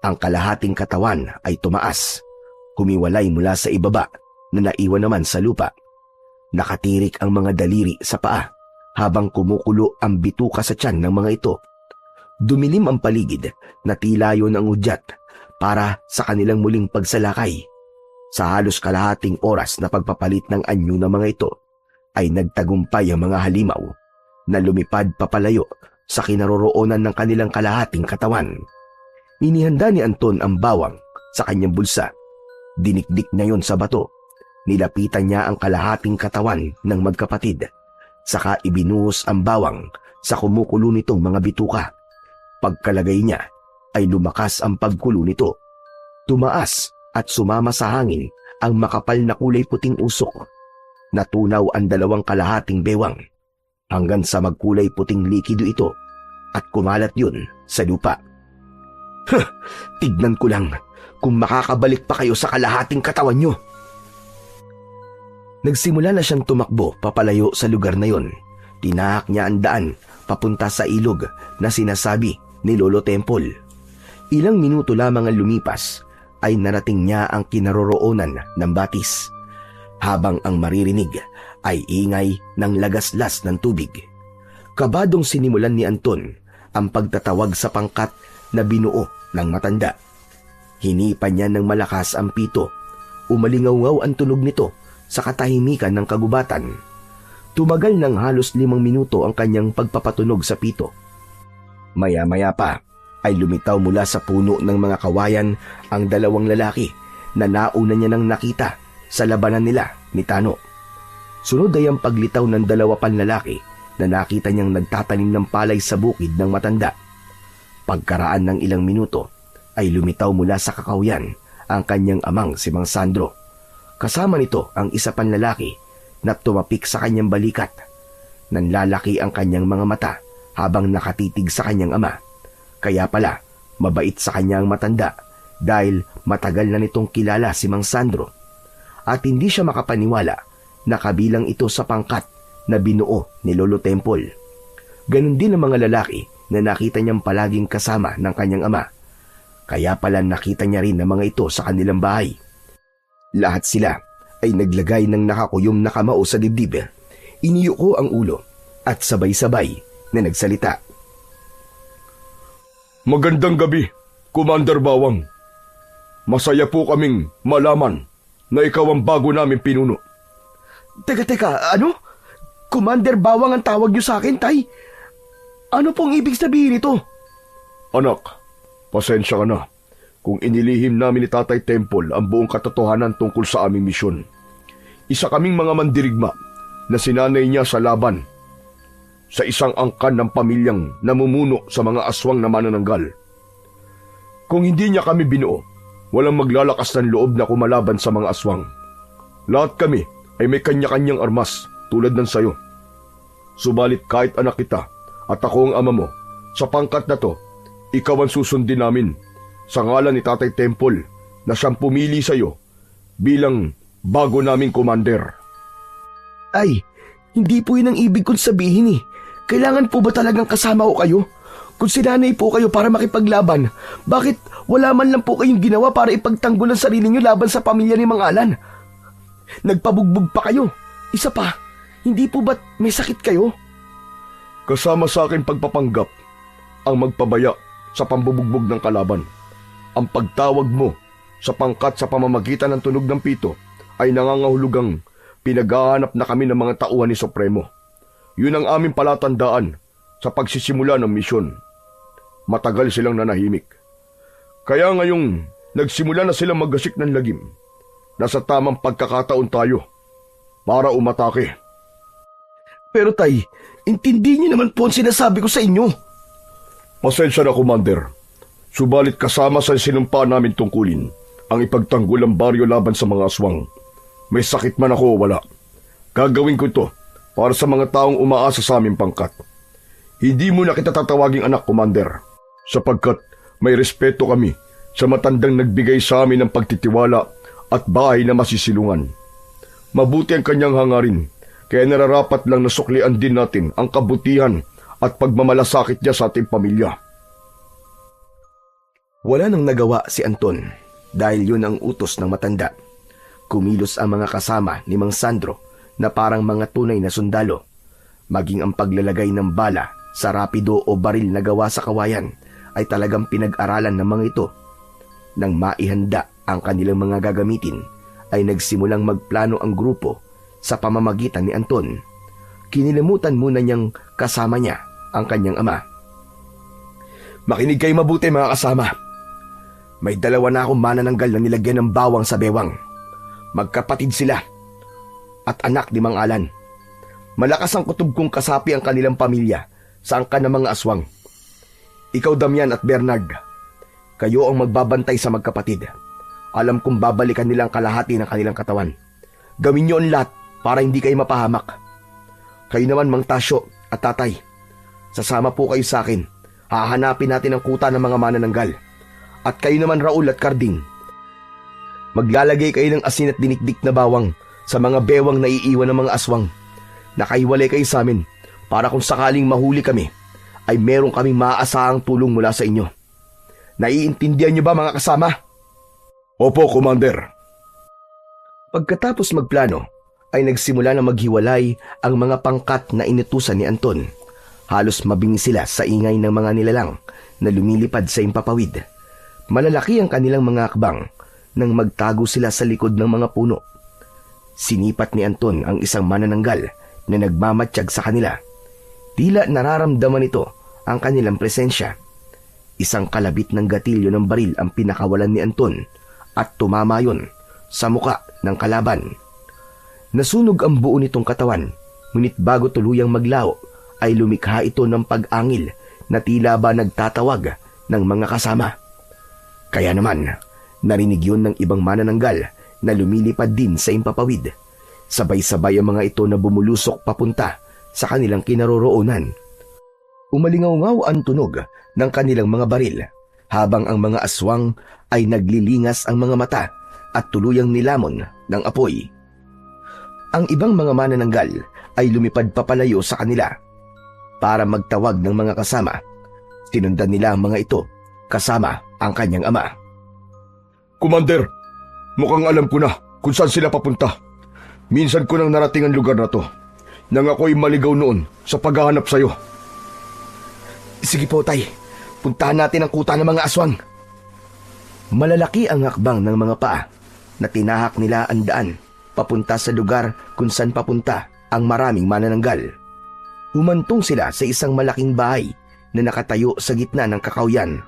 Ang kalahating katawan ay tumaas, humiwalay mula sa ibaba na naiwan naman sa lupa. Nakatirik ang mga daliri sa paa habang kumukulo ang bituka sa tiyan ng mga ito. Dumilim ang paligid na tila yon ang udyat para sa kanilang muling pagsalakay. Sa halos kalahating oras na pagpapalit ng anyo ng mga ito, ay nagtagumpay ang mga halimaw na lumipad papalayo sa kinaroroonan ng kanilang kalahating katawan. Inihanda ni Anton ang bawang sa kanyang bulsa. Dinikdik niya yon sa bato. Nilapitan niya ang kalahating katawan ng magkapatid. Saka ibinuhos ang bawang sa kumukulo nitong mga bituka. Pagkalagay niya ay lumakas ang pagkulo nito. Tumaas at sumama sa hangin ang makapal na kulay puting usok. Natunaw ang 2 kalahating bewang hanggang sa magkulay puting likido ito at kumalat yun sa lupa. Tignan ko lang kung makakabalik pa kayo sa kalahating katawan nyo. Nagsimula na siyang tumakbo papalayo sa lugar na yon. Tinahak niya ang daan papunta sa ilog na sinasabi ni Lolo Temple. Ilang minuto lamang ang lumipas ay narating niya ang kinaroroonan ng batis. Habang ang maririnig ay ingay ng lagaslas ng tubig. Kabadong sinimulan ni Anton ang pagtatawag sa pangkat na binuo ng matanda. Hinipan niya ng malakas ang pito. Umalingaw ang tunog nito sa katahimikan ng kagubatan. Tumagal ng halos 5 minuto ang kanyang pagpapatunog sa pito. Maya-maya pa ay lumitaw mula sa puno ng mga kawayan ang 2 lalaki na nauna niya nang nakita sa labanan nila ni Tano. Sunod ay ang paglitaw ng 2 pang lalaki na nakita niyang nagtatanim ng palay sa bukid ng matanda. Pagkaraan ng ilang minuto ay lumitaw mula sa kakawyan ang kanyang amang si Mang Sandro. Kasama nito ang isa pang lalaki na tumapik sa kanyang balikat. Nanlalaki ang kanyang mga mata habang nakatitig sa kanyang ama. Kaya pala, mabait sa kanya ang matanda dahil matagal na nitong kilala si Mang Sandro. At hindi siya makapaniwala na kabilang ito sa pangkat na binuo ni Lolo Temple. Ganon din ang mga lalaki na nakita niyang palaging kasama ng kanyang ama. Kaya pala nakita niya rin ang mga ito sa kanilang bahay. Lahat sila ay naglagay ng nakakuyom na kamao sa dibdib. Iniyuko ang ulo at sabay-sabay na nagsalita. Magandang gabi, Commander Bawang. Masaya po kaming malaman na ikaw ang bago namin pinuno. Teka, ano? Commander Bawang ang tawag niyo sa akin, Tay? Ano pong ibig sabihin ito? Anak, pasensya ka na kung inilihim namin ni Tatay Temple ang buong katotohanan tungkol sa aming misyon. Isa kaming mga mandirigma na sinanay niya sa laban sa isang angkan ng pamilyang namumuno sa mga aswang na manananggal. Kung hindi niya kami binuo, walang maglalakas ng loob na kumalaban sa mga aswang. Lahat kami ay may kanya-kanyang armas tulad ng sayo. Subalit kahit anak kita at ako ang ama mo, sa pangkat na to, ikaw ang susundin namin sa ngalan ni Tatay Temple na siyang pumili sa iyo bilang bago naming commander. Ay, hindi po yun ang ibig kong sabihin eh. Kailangan po ba talagang kasama ko kayo? Kung sinanay po kayo para makipaglaban, bakit wala man lang po kayong ginawa para ipagtanggol ang sarili niyo laban sa pamilya ni Mang Alan? Nagpabugbog pa kayo. Isa pa, hindi po ba't may sakit kayo? Kasama sa akin pagpapanggap ang magpabaya sa pambubugbog ng kalaban. Ang pagtawag mo sa pangkat sa pamamagitan ng tunog ng pito ay nangangahulugang pinaghahanap na kami ng mga tauhan ni Supremo. Yun ang aming palatandaan sa pagsisimula ng misyon. Matagal silang nanahimik. Kaya ngayong nagsimula na silang maggasik ng lagim, nasa tamang pagkakataon tayo para umatake. Pero Tay, intindi niyo naman po ang sinasabi ko sa inyo. Pasensya na, Commander. Subalit kasama sa sinumpa namin tungkulin ang ipagtanggol ang baryo laban sa mga aswang. May sakit man ako o wala. Gagawin ko ito para sa mga taong umaasa sa aming pangkat. Hindi mo na kita tatawaging anak, Commander, sapagkat may respeto kami sa matandang nagbigay sa amin ng pagtitiwala at bahay na masisilungan. Mabuti ang kanyang hangarin, kaya nararapat lang na suklian din natin ang kabutihan at pagmamalasakit niya sa ating pamilya. Wala nang nagawa si Anton dahil yun ang utos ng matanda. Kumilos ang mga kasama ni Mang Sandro na parang mga tunay na sundalo. Maging ang paglalagay ng bala sa rapido o baril na gawa sa kawayan ay talagang pinag-aralan ng mga ito. Nang maihanda ang kanilang mga gagamitin, ay nagsimulang magplano ang grupo sa pamamagitan ni Anton. Kinilimutan muna niyang kasama niya ang kanyang ama Makinig kayo mabuti mga kasama. May dalawa na akong manananggal na nilagyan ng bawang sa bewang. Magkapatid sila at anak ni Mang Alan. Malakas ang kutob kong kasapi ang kanilang pamilya sa angkan ng mga aswang. Ikaw, Damian at Bernard, kayo ang magbabantay sa magkapatid. Alam kong babalikan nilang kalahati ng kanilang katawan. Gawin niyo ang lahat para hindi kayo mapahamak. Kayo naman, Mang Tasyo at Tatay, sasama po kayo sa akin. Hahanapin natin ang kuta ng mga manananggal. At kayo naman, Raul at Carding, maglalagay kayo ng asin at dinikdik na bawang sa mga bewang na iiwan ng mga aswang. Nakaiwalay kayo sa amin para kung sakaling mahuli kami, ay meron kaming maaasahang tulong mula sa inyo. Naiintindihan niyo ba mga kasama? Opo, Commander. Pagkatapos magplano, ay nagsimula na maghiwalay ang mga pangkat na inutusan ni Anton. Halos mabingi sila sa ingay ng mga nilalang na lumilipad sa impapawid. Malalaki ang kanilang mga akbang nang magtago sila sa likod ng mga puno. Sinipat ni Anton ang isang manananggal na nagmamatsyag sa kanila. Tila nararamdaman nito ang kanilang presensya. Isang kalabit ng gatilyo ng baril ang pinakawalan ni Anton at tumama yun sa muka ng kalaban. Nasunog ang buo nitong katawan, ngunit bago tuluyang maglaho ay lumikha ito ng pag-angil na tila ba nagtatawag ng mga kasama. Kaya naman, narinig yun ng ibang manananggal na lumilipad din sa impapawid. Sabay-sabay ang mga ito na bumulusok papunta sa kanilang kinaroroonan. Umalingaw-ngaw ang tunog ng kanilang mga baril, habang ang mga aswang ay naglilingas ang mga mata at tuluyang nilamon ng apoy. Ang ibang mga manananggal ay lumipad papalayo sa kanila para magtawag ng mga kasama. Sinundan nila ang mga ito kasama ang kanyang ama. Commander, mukhang alam ko na kung saan sila papunta. Minsan ko nang narating ang lugar na to, nang ako'y maligaw noon sa paghahanap sa'yo. Sige po, Tay. Puntahan natin ang kuta ng mga aswang. Malalaki ang hakbang ng mga paa na tinahak nila ang daan papunta sa lugar kung saan papunta ang maraming manananggal. Humantong sila sa isang malaking bahay na nakatayo sa gitna ng kakawyan.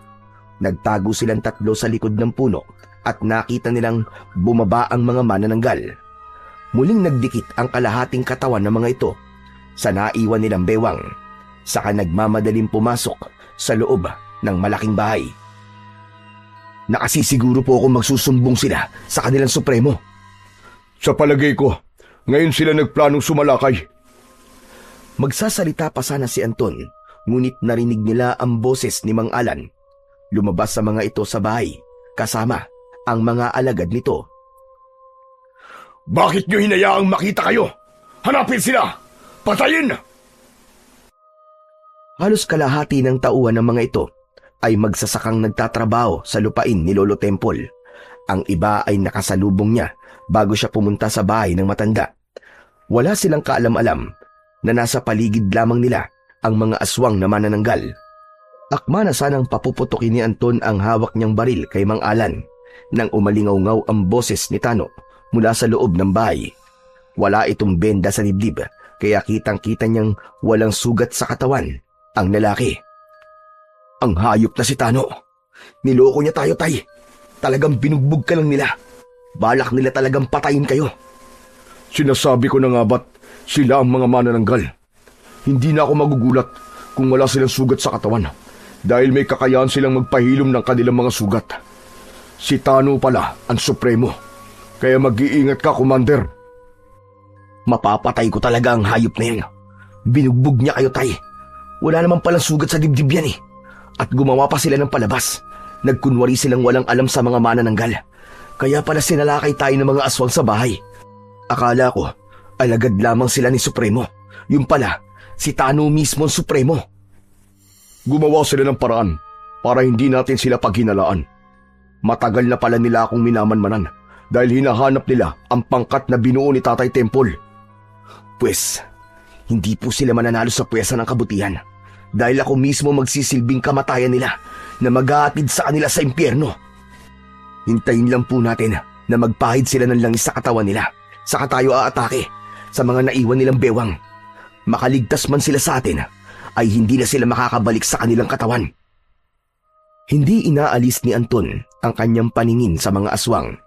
Nagtago silang tatlo sa likod ng puno at nakita nilang bumaba ang mga manananggal. Muling nagdikit ang kalahating katawan ng mga ito sa naiwan nilang bewang, saka nagmamadaling pumasok sa loob ng malaking bahay. Nakasisiguro po akong magsusumbong sila sa kanilang supremo. Sa palagay ko, ngayon sila nagplanong sumalakay. Magsasalita pa sana si Anton, ngunit narinig nila ang boses ni Mang Alan. Lumabas sa mga ito sa bahay, kasama ang mga alagad nito. Bakit nyo hinayaang makita kayo? Hanapin sila! Patayin! Halos kalahati ng tauhan ng mga ito ay magsasakang nagtatrabaho sa lupain ni Lolo Temple. Ang iba ay nakasalubong niya bago siya pumunta sa bahay ng matanda. Wala silang kaalam-alam na nasa paligid lamang nila ang mga aswang na manananggal. Akma na sanang papuputukin ni Anton ang hawak niyang baril kay Mang Alan nang umalingaw-ngaw ang boses ni Tano mula sa loob ng bahay. Wala itong benda sa dibdib, kaya kitang-kita niyang walang sugat sa katawan ang lalaki. Ang hayop na si Tano. Niloko niya tayo, Tay. Talagang binugbog ka lang nila. Balak nila talagang patayin kayo. Sinasabi ko na nga ba't sila ang mga manananggal. Hindi na ako magugulat kung wala silang sugat sa katawan, dahil may kakayahan silang magpahilom ng kanilang mga sugat. Si Tano pala ang supremo, kaya mag-iingat ka, Commander. Mapapatay ko talaga ang hayop na yan. Binugbog niya kayo, Tay. Wala naman palang sugat sa dibdib yan eh. At gumawa pa sila ng palabas. Nagkunwari silang walang alam sa mga manananggal. Kaya pala sinalakay tayo ng mga aswang sa bahay. Akala ko, alagad lamang sila ni Supremo. Yung pala, si Tano mismo ang Supremo. Gumawa sila ng paraan para hindi natin sila paghinalaan. Matagal na pala nila akong minamanmanan dahil hinahanap nila ang pangkat na binuo ni Tatay Temple. Pwes, hindi po sila mananalo sa pwesa ng kabutihan dahil ako mismo magsisilbing kamatayan nila na maghahatid sa kanila sa impyerno. Hintayin lang po natin na magpahid sila ng langis sa katawan nila, saka tayo aatake sa mga naiwan nilang bewang. Makaligtas man sila sa atin, ay hindi na sila makakabalik sa kanilang katawan. Hindi inaalis ni Anton ang kanyang paningin sa mga aswang.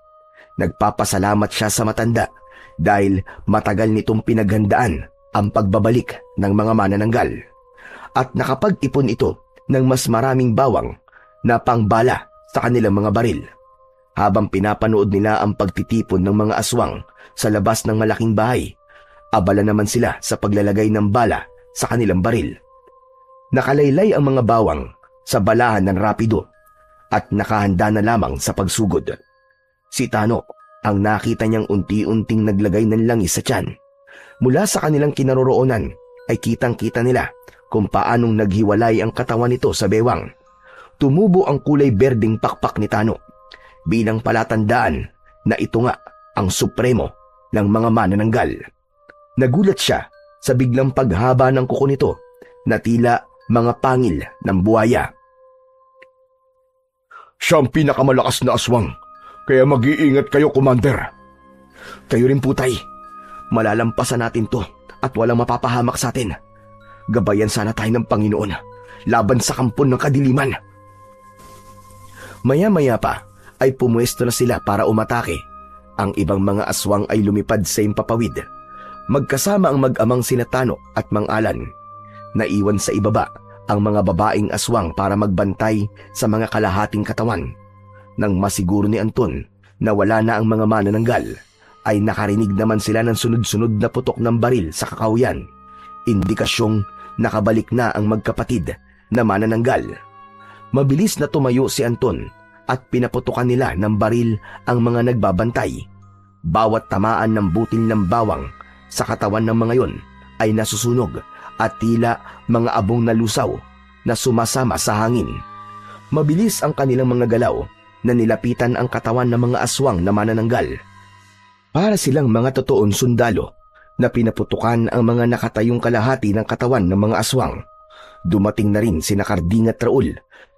Nagpapasalamat siya sa matanda dahil matagal nitong pinaghandaan ang pagbabalik ng mga manananggal at nakapag-ipon ito ng mas maraming bawang na pangbala sa kanilang mga baril. Habang pinapanood nila ang pagtitipon ng mga aswang sa labas ng malaking bahay, abala naman sila sa paglalagay ng bala sa kanilang baril. Nakalaylay ang mga bawang sa balahan ng rapido at nakahanda na lamang sa pagsugod. Si Tano, ang nakita niyang unti-unting naglagay ng langis sa tiyan. Mula sa kanilang kinaroroonan ay kitang-kita nila kung paanong naghiwalay ang katawan nito sa bewang. Tumubo ang kulay berdeng pakpak ni Tano bilang palatandaan na ito nga ang supremo ng mga manananggal. Nagulat siya sa biglang paghaba ng kuko nito na tila mga pangil ng buhaya. Siya ang pinakamalakas na aswang, kaya mag-iingat kayo, Commander. Kayo rin po, Tay. Malalampasan natin to at walang mapapahamak sa atin. Gabayan sana tayo ng Panginoon laban sa kampon ng kadiliman. Maya-maya pa ay pumuesto na sila para umatake. Ang ibang mga aswang ay lumipad sa impapawid. Magkasama ang mag-amang sina Tano at Mang Alan. Naiwan sa ibaba ang mga babaeng aswang para magbantay sa mga kalahating katawan. Nang masiguro ni Anton na wala na ang mga manananggal, ay nakarinig naman sila ng sunod-sunod na putok ng baril sa kakahuyan. Indikasyong nakabalik na ang magkapatid na manananggal. Mabilis na tumayo si Anton at pinaputukan nila ng baril ang mga nagbabantay. Bawat tamaan ng butil ng bawang sa katawan ng mga yon ay nasusunog at tila mga abong na lusaw na sumasama sa hangin. Mabilis ang kanilang mga galaw na nilapitan ang katawan ng mga aswang na manananggal. Para silang mga totoong sundalo na pinaputukan ang mga nakatayong kalahati ng katawan ng mga aswang. Dumating na rin sina Karding at Raul,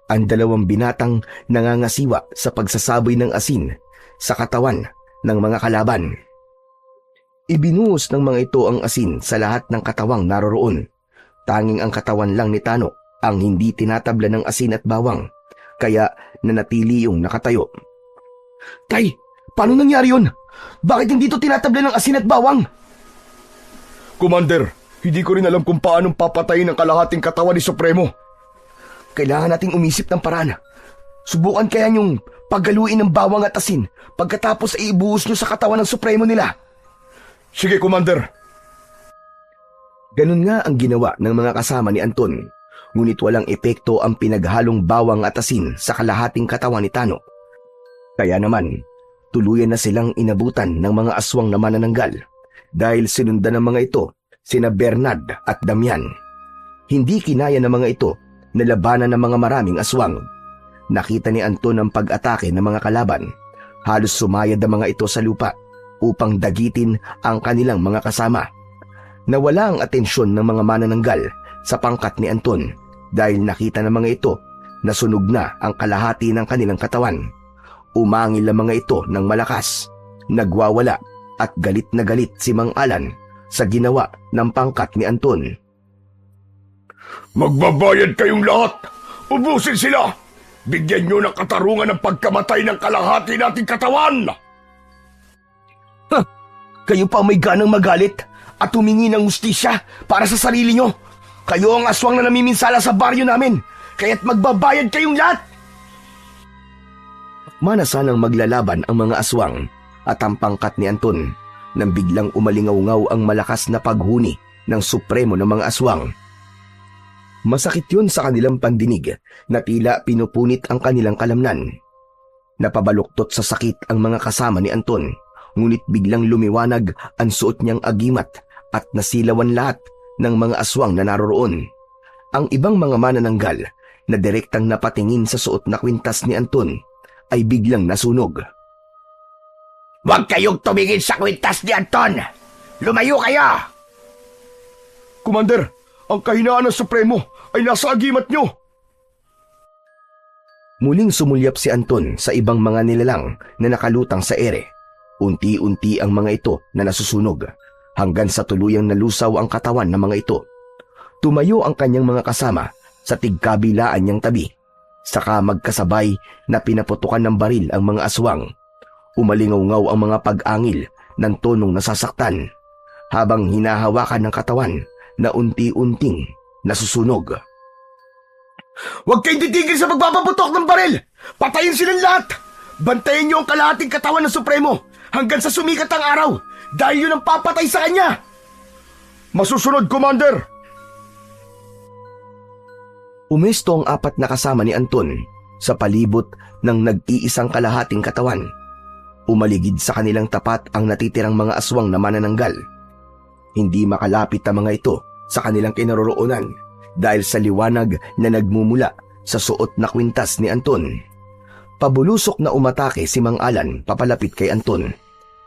ang dalawang binatang nangangasiwa sa pagsasaboy ng asin sa katawan ng mga kalaban. Ibinuhos ng mga ito ang asin sa lahat ng katawang naroroon. Tanging ang katawan lang ni Tano ang hindi tinatabla ng asin at bawang, kaya nanatili yung nakatayo. Tay, paano nangyari yun? Bakit hindi ito tinatabla ng asin at bawang? Commander, hindi ko rin alam kung paanong papatayin ang kalahating katawan ni Supremo. Kailangan nating umisip ng paraan. Subukan kaya niyong paggaluin ng bawang at asin pagkatapos ay ibuhos niyo sa katawan ng Supremo nila. Sige, Commander. Ganun nga ang ginawa ng mga kasama ni Anton, ngunit walang epekto ang pinaghalong bawang at asin sa kalahating katawan ni Tano. Kaya naman, tuluyan na silang inabutan ng mga aswang na manananggal dahil sinundan ng mga ito sina Bernard at Damian. Hindi kinaya ng mga ito na labanan ng mga maraming aswang. Nakita ni Anton ang pag-atake ng mga kalaban. Halos sumayad ang mga ito sa lupa upang dagitin ang kanilang mga kasama. Nawala ang atensyon ng mga manananggal sa pangkat ni Anton dahil nakita ng mga ito na sunog na ang kalahati ng kanilang katawan. Umangil ang mga ito ng malakas, nagwawala at galit na galit si Mang Alan sa ginawa ng pangkat ni Anton. Magbabayad kayong lahat! Ubusin sila! Bigyan nyo ng katarungan ng pagkamatay ng kalahati nating katawan! Kayo pa may ganang magalit at humingi ng hustisya para sa sarili nyo. Kayo ang aswang na namiminsala sa baryo namin, kaya't magbabayad kayong lahat! Manasanang maglalaban ang mga aswang at ang pangkat ni Anton nang biglang umalingaw-ngaw ang malakas na paghuni ng supremo ng mga aswang. Masakit yun sa kanilang pandinig na tila pinupunit ang kanilang kalamnan. Napabaluktot sa sakit ang mga kasama ni Anton, ngunit biglang lumiwanag ang suot niyang agimat at nasilawan lahat ng mga aswang na naroroon. Ang ibang mga manananggal na direktang napatingin sa suot na kwintas ni Anton ay biglang nasunog. Huwag kayong tumingin sa kwintas ni Anton! Lumayo kayo! Commander, ang kahinaan ng Supremo ay nasa agimat nyo! Muling sumulyap si Anton sa ibang mga nilalang na nakalutang sa ere. Unti-unti ang mga ito na nasusunog hanggang sa tuluyang nalusaw ang katawan ng mga ito. Tumayo ang kanyang mga kasama sa tigkabilaan niyang tabi. Saka magkasabay na pinaputukan ng baril ang mga aswang. Umalingaw-ngaw ang mga pag-angil ng tonong nasasaktan habang hinahawakan ng katawan na unti-unting nasusunog. Huwag kayong titigil sa pagpapaputok ng baril! Patayin silang lahat! Bantayan niyo ang kalahating katawan ng Supremo hanggang sa sumikat ang araw dahil yun ang papatay sa kanya! Masusunod, Commander! Umesto ang 4 na kasama ni Anton sa palibot ng nag-iisang kalahating katawan. Umaligid sa kanilang tapat ang natitirang mga aswang na manananggal. Hindi makalapit ang mga ito sa kanilang kinaroroonan dahil sa liwanag na nagmumula sa suot na kwintas ni Anton. Pabulusok na umatake si Mang Alan papalapit kay Anton.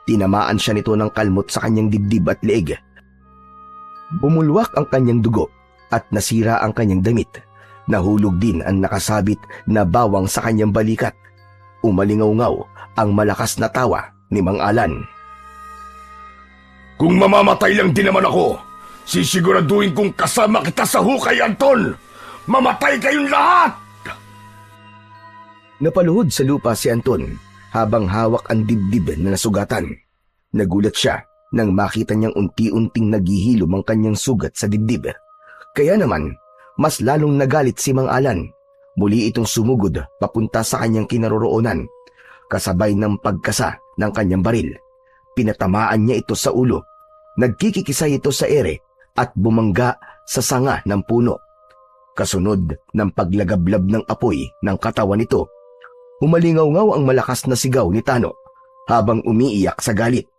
Tinamaan siya nito ng kalmot sa kanyang dibdib at leeg. Bumulwak ang kanyang dugo at nasira ang kanyang damit. Nahulog din ang nakasabit na bawang sa kanyang balikat. Umalingaw-ngaw ang malakas na tawa ni Mang Alan. Kung mamamatay lang din naman ako, sisiguraduhin kong kasama kita sa hukay, Anton! Mamatay kayong lahat! Napaluhod sa lupa si Anton habang hawak ang dibdib na nasugatan. Nagulat siya nang makita niyang unti-unting naghihilom ang kanyang sugat sa dibdib. Kaya naman, mas lalong nagalit si Mang Alan. Muli itong sumugod papunta sa kanyang kinaroroonan, kasabay ng pagkasa ng kanyang baril. Pinatamaan niya ito sa ulo. Nagkikikisay ito sa ere at bumangga sa sanga ng puno. Kasunod ng paglagablab ng apoy ng katawan nito, umalingaw-ngaw ang malakas na sigaw ni Tano habang umiiyak sa galit.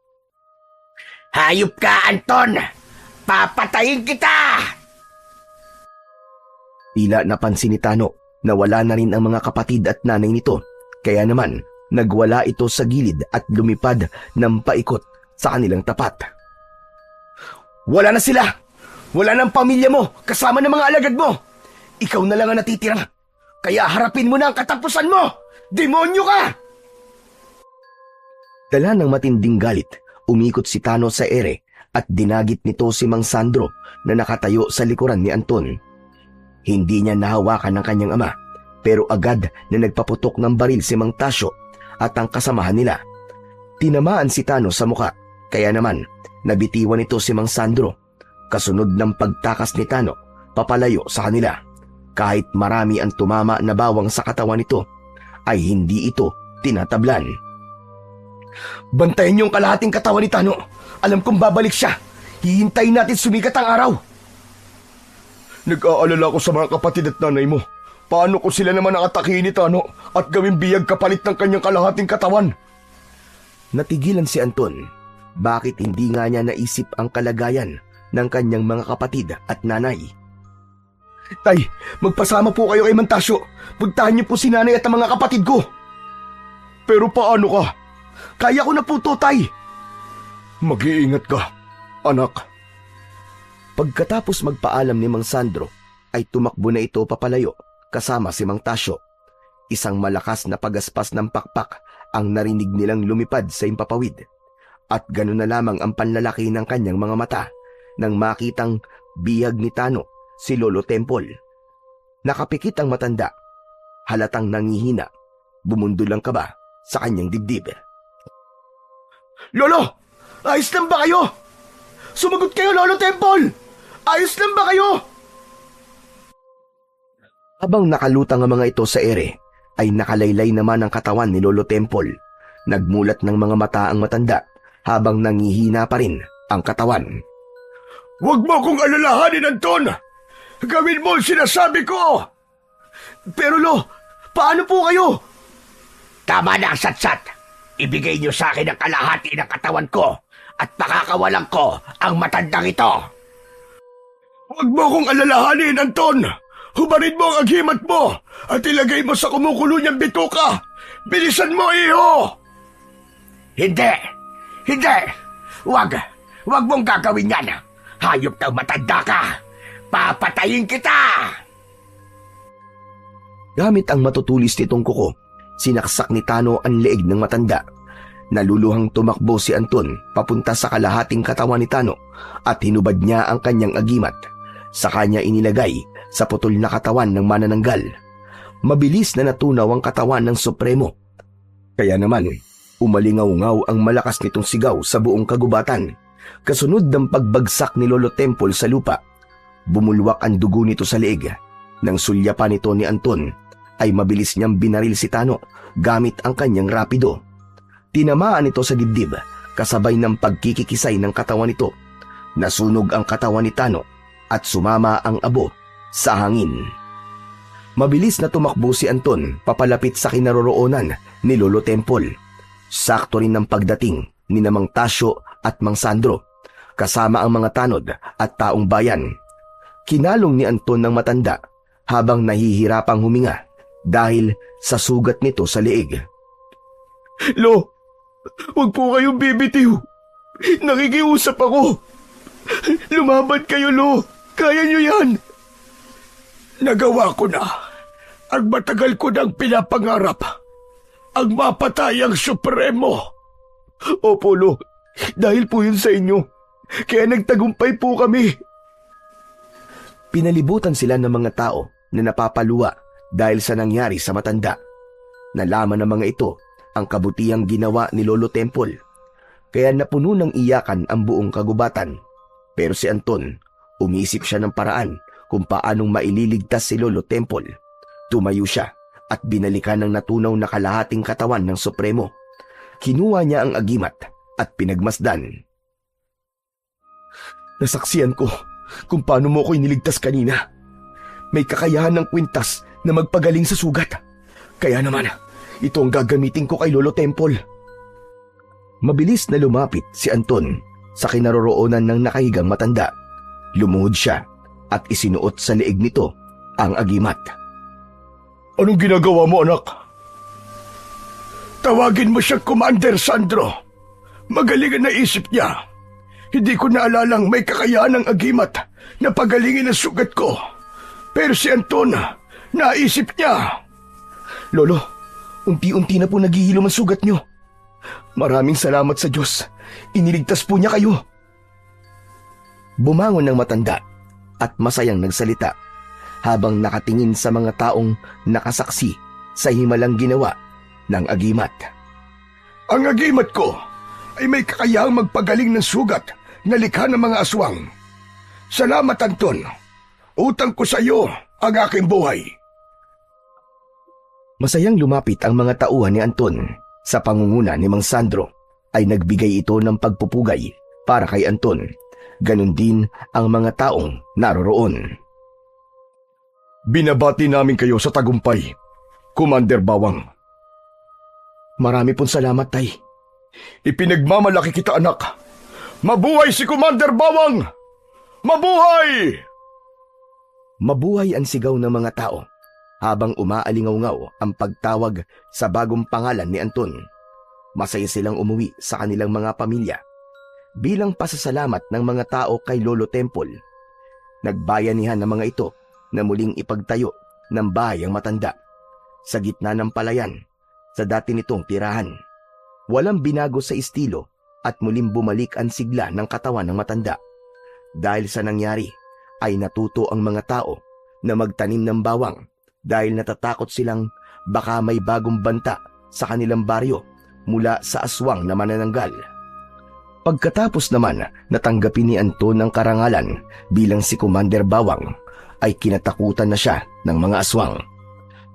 Hayop ka, Anton! Papatayin kita! Tila napansin ni Tano na wala na rin ang mga kapatid at nanay nito, kaya naman nagwala ito sa gilid at lumipad ng paikot sa kanilang tapat. Wala na sila! Wala na ang pamilya mo kasama ng mga alagad mo! Ikaw na lang ang natitira, kaya harapin mo na ang katapusan mo! Demonyo ka! Dala ng matinding galit, umikot si Tano sa ere at dinagit nito si Mang Sandro na nakatayo sa likuran ni Anton. Hindi niya nahawakan ng kanyang ama, pero agad na nagpaputok ng baril si Mang Tasyo at ang kasamahan nila. Tinamaan si Tano sa muka, kaya naman nabitiwan ito si Mang Sandro. Kasunod ng pagtakas ni Tano, papalayo sa kanila. Kahit marami ang tumama na bawang sa katawan nito, ay hindi ito tinatablan. Bantayan niyo ang kalahating katawan ni Tano. Alam kong babalik siya. Hihintayin natin sumikat ang araw. Nag-aalala ko sa mga kapatid at nanay mo. Paano kung sila naman ang atakihin ni Tano at gawing biyag kapalit ng kanyang kalahating katawan? Natigilan si Anton. Bakit hindi nga niya naisip ang kalagayan ng kanyang mga kapatid at nanay? Tay, magpasama po kayo kay Mantasyo. Puntahan niyo po si nanay at ang mga kapatid ko. Pero paano ka? Kaya ko na po to, Tay. Mag-iingat ka, anak. Pagkatapos magpaalam ni Mang Sandro, ay tumakbo na ito papalayo kasama si Mang Tasyo. Isang malakas na pagaspas ng pakpak ang narinig nilang lumipad sa impapawid. At gano'n na lamang ang panlalaki ng kanyang mga mata nang makitang bihag ni Tano si Lolo Temple. Nakapikit ang matanda, halatang nangihina, bumundol ang kaba sa kanyang dibdib. Lolo! Ayos lang ba kayo? Sumagot kayo, Lolo Temple! Ayos lang ba kayo? Habang nakalutang ang mga ito sa ere, ay nakalaylay naman ang katawan ni Lolo Temple. Nagmulat ng mga mata ang matanda habang nangihina pa rin ang katawan. Huwag mo akong alalahanin, Anton! Gawin mo ang sinasabi ko! Pero Lo, paano po kayo? Tama na, Satsat. Ibigay niyo sa akin ang kalahati ng katawan ko at pakakawalan ko ang matandang ito. Huwag mo akong alalahanin, Anton! Hubarin mo ang aghimat mo at ilagay mo sa kumukulo niyang bituka! Bilisan mo, iho! Hindi! Hindi! Huwag mong gagawin yan! Hayop kang matanda ka! Papatayin kita! Gamit ang matutulis nitong kuko, sinaksak ni Tano ang leeg ng matanda. Naluluhang tumakbo si Anton papunta sa kalahating katawan ni Tano at hinubad niya ang kanyang agimat. Sa kanya inilagay sa putol na katawan ng manananggal. mabilis na natunaw ang katawan ng Supremo. Kaya naman, umalingaw-ngaw ang malakas nitong sigaw sa buong kagubatan. Kasunod ng pagbagsak ni Lolo Temple sa lupa, bumulwak ang dugo nito sa leeg. Nang sulyapan nito ni Anton, ay mabilis niyang binaril si Tano gamit ang kanyang rapido. Tinamaan ito sa dibdib, kasabay ng pagkikikisay ng katawan nito. Nasunog ang katawan ni Tano at sumama ang abo sa hangin. Mabilis na tumakbo si Anton papalapit sa kinaroroonan ni Lolo Temple. Sakto rin ng pagdating ni Mang Tasyo at Mang Sandro, kasama ang mga tanod at taong bayan. Kinalong ni Anton ng matanda habang nahihirapang huminga dahil sa sugat nito sa leeg. Lo, huwag po kayong bibitiw. Nakikiusap ako. Lumaban kayo, Lo. Kaya niyo yan. Nagawa ko na ang matagal ko nang pinapangarap. Ang mapatay ang Supremo. Opo, Lo. Dahil po yun sa inyo. Kaya nagtagumpay po kami. Pinalibutan sila ng mga tao na napapaluwa dahil sa nangyari sa matanda. Nalaman ng mga ito ang kabutihang ginawa ni Lolo Temple. Kaya napuno ng iyakan ang buong kagubatan. Pero si Anton, umisip siya ng paraan kung paanong maililigtas si Lolo Temple. Tumayo siya at binalikan ng natunaw na kalahating katawan ng Supremo. Kinuha niya ang agimat at pinagmasdan. Nasaksiyan ko kung paano mo ko iniligtas kanina. May kakayahan ng kwintas na magpagaling sa sugat. Kaya naman, ito ang gagamitin ko kay Lolo Temple. Mabilis na lumapit si Anton sa kinaroroonan ng nakahigang matanda. Lumuhod siya at isinuot sa leeg nito ang agimat. Anong ginagawa mo, anak? Tawagin mo siya Commander Sandro. Magaling ang naisip niya. Hindi ko naalalang may kakayahan ng agimat na pagalingin ang sugat ko. Pero si Anton, naisip niya. Lolo, unti-unti na po naghihilom ang sugat niyo. Maraming salamat sa Diyos. Iniligtas po niya kayo. Bumangon ng matanda at masayang nagsalita habang nakatingin sa mga taong nakasaksi sa himalang ginawa ng agimat. Ang agimat ko ay may kakayahang magpagaling ng sugat na likha ng mga aswang. Salamat, Anton. Utang ko sa iyo ang aking buhay. Masayang lumapit ang mga tauhan ni Anton. Sa pangunguna ni Mang Sandro ay nagbigay ito ng pagpupugay para kay Anton. Ganon din ang mga taong naroroon. Binabati namin kayo sa tagumpay, Commander Bawang. Marami pong salamat, Tay. Ipinagmamalaki kita, anak. Mabuhay si Commander Bawang! Mabuhay! Mabuhay ang sigaw ng mga tao habang umaalingaw-ngaw ang pagtawag sa bagong pangalan ni Anton. Masaya silang umuwi sa kanilang mga pamilya. Bilang pasasalamat ng mga tao kay Lolo Temple, nagbayanihan ng mga ito na muling ipagtayo ng bahay ang matanda sa gitna ng palayan sa dati nitong tirahan. Walang binago sa estilo at muling bumalik ang sigla ng katawan ng matanda. Dahil sa nangyari ay natuto ang mga tao na magtanim ng bawang dahil natatakot silang baka may bagong banta sa kanilang baryo mula sa aswang na manananggal. Pagkatapos naman natanggapin ni Anton ang karangalan bilang si Commander Bawang, ay kinatakutan na siya ng mga aswang.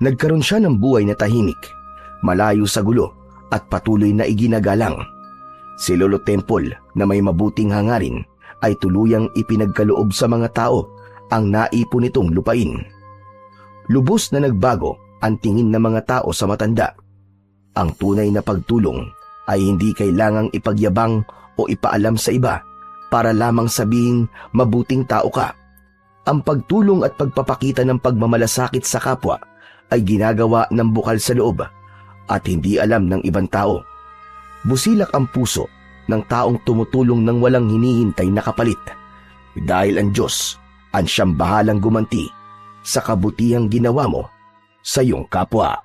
Nagkaroon siya ng buhay na tahimik, malayo sa gulo at patuloy na iginagalang. Si Lolo Temple na may mabuting hangarin ay tuluyang ipinagkaloob sa mga tao ang naipon nitong lupain. Lubos na nagbago ang tingin ng mga tao sa matanda. Ang tunay na pagtulong ay hindi kailangang ipagyabang o ipaalam sa iba para lamang sabihing mabuting tao ka. Ang pagtulong at pagpapakita ng pagmamalasakit sa kapwa ay ginagawa ng bukal sa loob at hindi alam ng ibang tao. Busilak ang puso ng taong tumutulong ng walang hinihintay na kapalit dahil ang Diyos ang siyang bahalang gumanti sa kabutihang ginawa mo sa iyong kapwa.